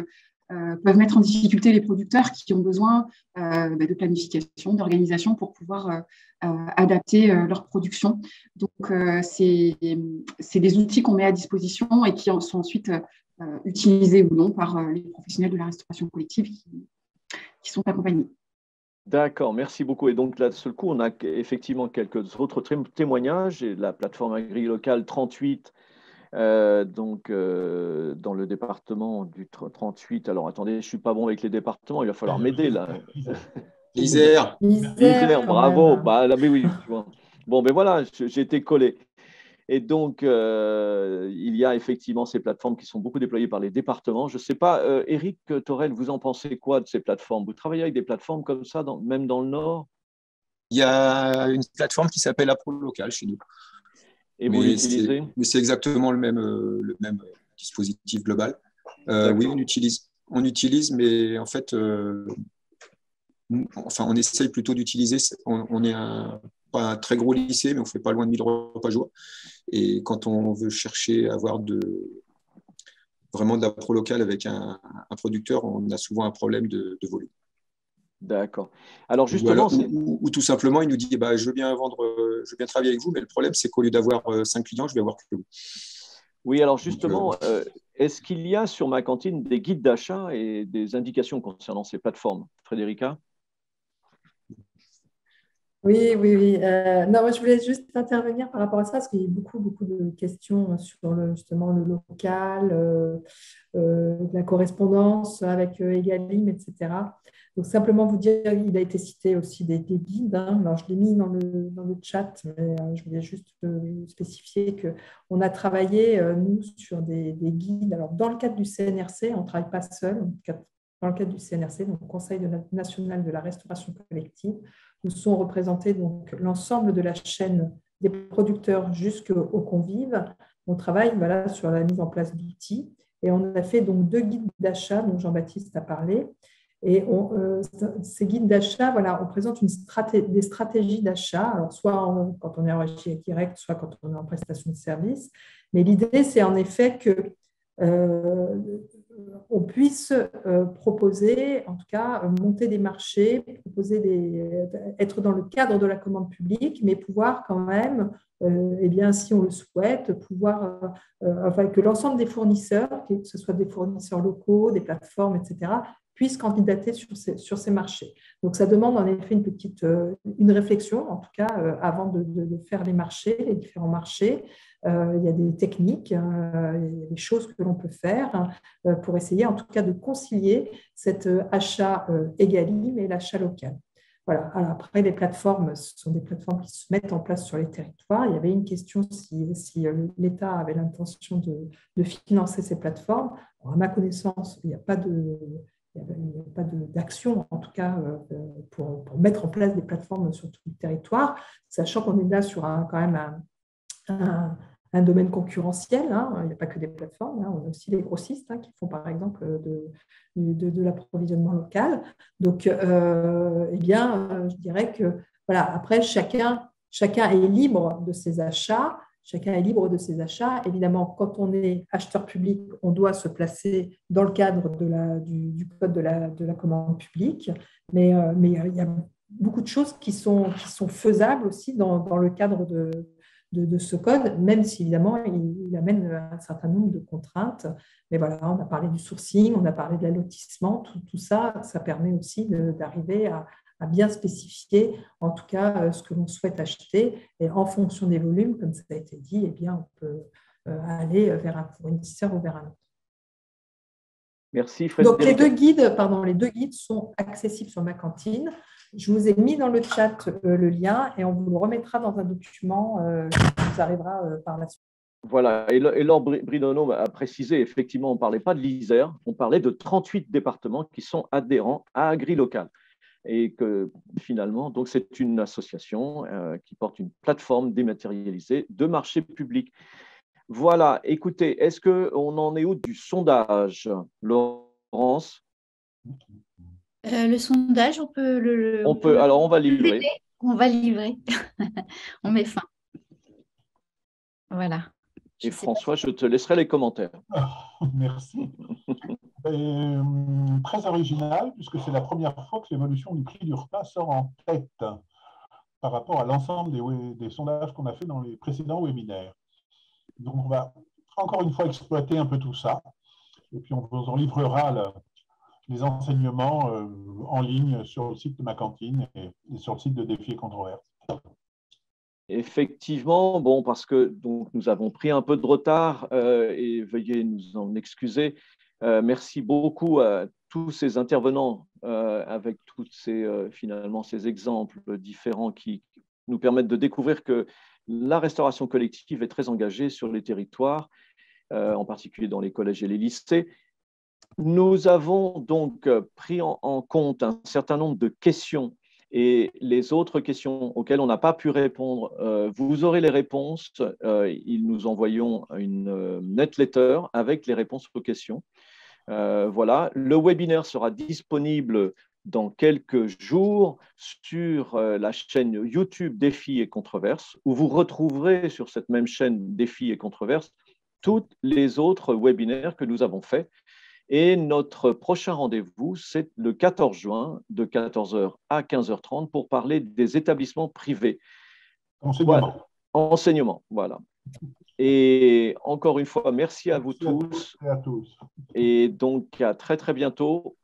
peuvent mettre en difficulté les producteurs qui ont besoin de planification, d'organisation pour pouvoir adapter leur production. Donc, c'est des outils qu'on met à disposition et qui sont ensuite utilisés ou non par les professionnels de la restauration collective qui sont accompagnés. D'accord, merci beaucoup. Et donc, là, de ce coup, on a effectivement quelques autres témoignages. Et la plateforme AgriLocal 38, dans le département du 38. Alors, attendez, je ne suis pas bon avec les départements, il va falloir m'aider là. Isère. Isère, bravo. Bah, là, mais oui, tu vois. Bon, ben voilà, j'ai été collé. Et donc, il y a effectivement ces plateformes qui sont beaucoup déployées par les départements. Je ne sais pas, Éric Thorel, vous en pensez quoi de ces plateformes? Vous travaillez avec des plateformes comme ça, même dans le Nord? Il y a une plateforme qui s'appelle AproLocal chez nous. Et vous l'utilisez? Mais c'est exactement le même dispositif global. Oui, on utilise, mais en fait, on essaye plutôt d'utiliser. On est pas un très gros lycée, mais on fait pas loin de 1000 repas jour. Et quand on veut chercher à avoir vraiment de l'AproLocal avec un producteur, on a souvent un problème de volume. D'accord. Alors justement, ou tout simplement, il nous dit je veux bien travailler avec vous, mais le problème, c'est qu'au lieu d'avoir 5 clients, je vais avoir que vous. Oui, alors justement, est-ce qu'il y a sur Ma Cantine des guides d'achat et des indications concernant ces plateformes? Frédérica? Oui. Non, moi, je voulais juste intervenir par rapport à ça, parce qu'il y a beaucoup de questions sur justement le local, la correspondance avec Egalim, etc. Donc, simplement vous dire, il a été cité aussi des guides. Alors, je l'ai mis dans le chat, mais je voulais juste spécifier qu'on a travaillé, nous, sur des guides. Alors, dans le cadre du CNRC, on ne travaille pas seul. Dans le cadre du CNRC, donc Conseil national de la restauration collective, où sont représentés donc l'ensemble de la chaîne des producteurs jusqu'aux convives. On travaille sur la mise en place d'outils et on a fait donc 2 guides d'achat dont Jean-Baptiste a parlé. Et ces guides d'achat, on présente des stratégies d'achat, alors soit quand on est en régie directe, soit quand on est en prestation de service. Mais l'idée, c'est en effet que on puisse proposer, en tout cas, monter des marchés, être dans le cadre de la commande publique, mais pouvoir quand même, si on le souhaite, pouvoir, que l'ensemble des fournisseurs, que ce soit des fournisseurs locaux, des plateformes, etc., puissent candidater sur ces marchés. Donc, ça demande en effet une réflexion, en tout cas, avant de faire les différents marchés. Il y a des techniques, il y a des choses que l'on peut faire pour essayer, en tout cas, de concilier cet achat Egalim et l'achat local. Voilà. Alors après, les plateformes, ce sont des plateformes qui se mettent en place sur les territoires. Il y avait une question si l'État avait l'intention de financer ces plateformes. Alors, à ma connaissance, il n'y a pas d'action, en tout cas, pour mettre en place des plateformes sur tout le territoire, sachant qu'on est là sur quand même un domaine concurrentiel. Il n'y a pas que des plateformes, on a aussi les grossistes qui font par exemple de l'approvisionnement local. Donc, je dirais que après, chacun est libre de ses achats. Évidemment, quand on est acheteur public, on doit se placer dans le cadre du code de la commande publique, mais il y a beaucoup de choses qui sont faisables aussi dans le cadre de ce code, même si évidemment il amène un certain nombre de contraintes. Mais voilà, on a parlé du sourcing, on a parlé de l'allotissement, tout ça, ça permet aussi d'arriver à bien spécifier en tout cas ce que l'on souhaite acheter, et en fonction des volumes, comme ça a été dit, on peut aller vers un fournisseur ou vers un autre. Merci Frédéric. Donc les deux guides sont accessibles sur Ma Cantine. Je vous ai mis dans le chat le lien et on vous le remettra dans un document qui vous arrivera par la suite. Voilà, et Laure Bridonneau a précisé, effectivement, on ne parlait pas de l'Isère, on parlait de 38 départements qui sont adhérents à AgriLocal. Et que finalement, donc c'est une association qui porte une plateforme dématérialisée de marché public. Voilà, écoutez, est-ce qu'on en est où du sondage, Laurence? Le sondage, on peut alors on va livrer. On va livrer. On met fin. Voilà. Et François, je te laisserai les commentaires. Merci. Très original, puisque c'est la première fois que l'évolution du prix du repas sort en tête par rapport à l'ensemble des sondages qu'on a fait dans les précédents webinaires. Donc, on va encore une fois exploiter un peu tout ça, et puis on vous en livrera les enseignements en ligne sur le site de ma cantine et sur le site de Défis et Controverses. Effectivement, bon, parce que donc, nous avons pris un peu de retard et veuillez nous en excuser. Merci beaucoup à tous ces intervenants avec tous finalement ces exemples différents qui nous permettent de découvrir que la restauration collective est très engagée sur les territoires, en particulier dans les collèges et les lycées. Nous avons donc pris en compte un certain nombre de questions et les autres questions auxquelles on n'a pas pu répondre, vous aurez les réponses. Nous envoyons une newsletter avec les réponses aux questions. Voilà, le webinaire sera disponible dans quelques jours sur la chaîne YouTube Défis et Controverses, où vous retrouverez sur cette même chaîne Défis et Controverses tous les autres webinaires que nous avons faits. Et notre prochain rendez-vous, c'est le 14 juin, de 14h à 15h30, pour parler des établissements privés. Enseignement. Voilà. Enseignement, voilà. Et encore une fois, merci à vous tous. Et à tous. Et donc, à très, très bientôt.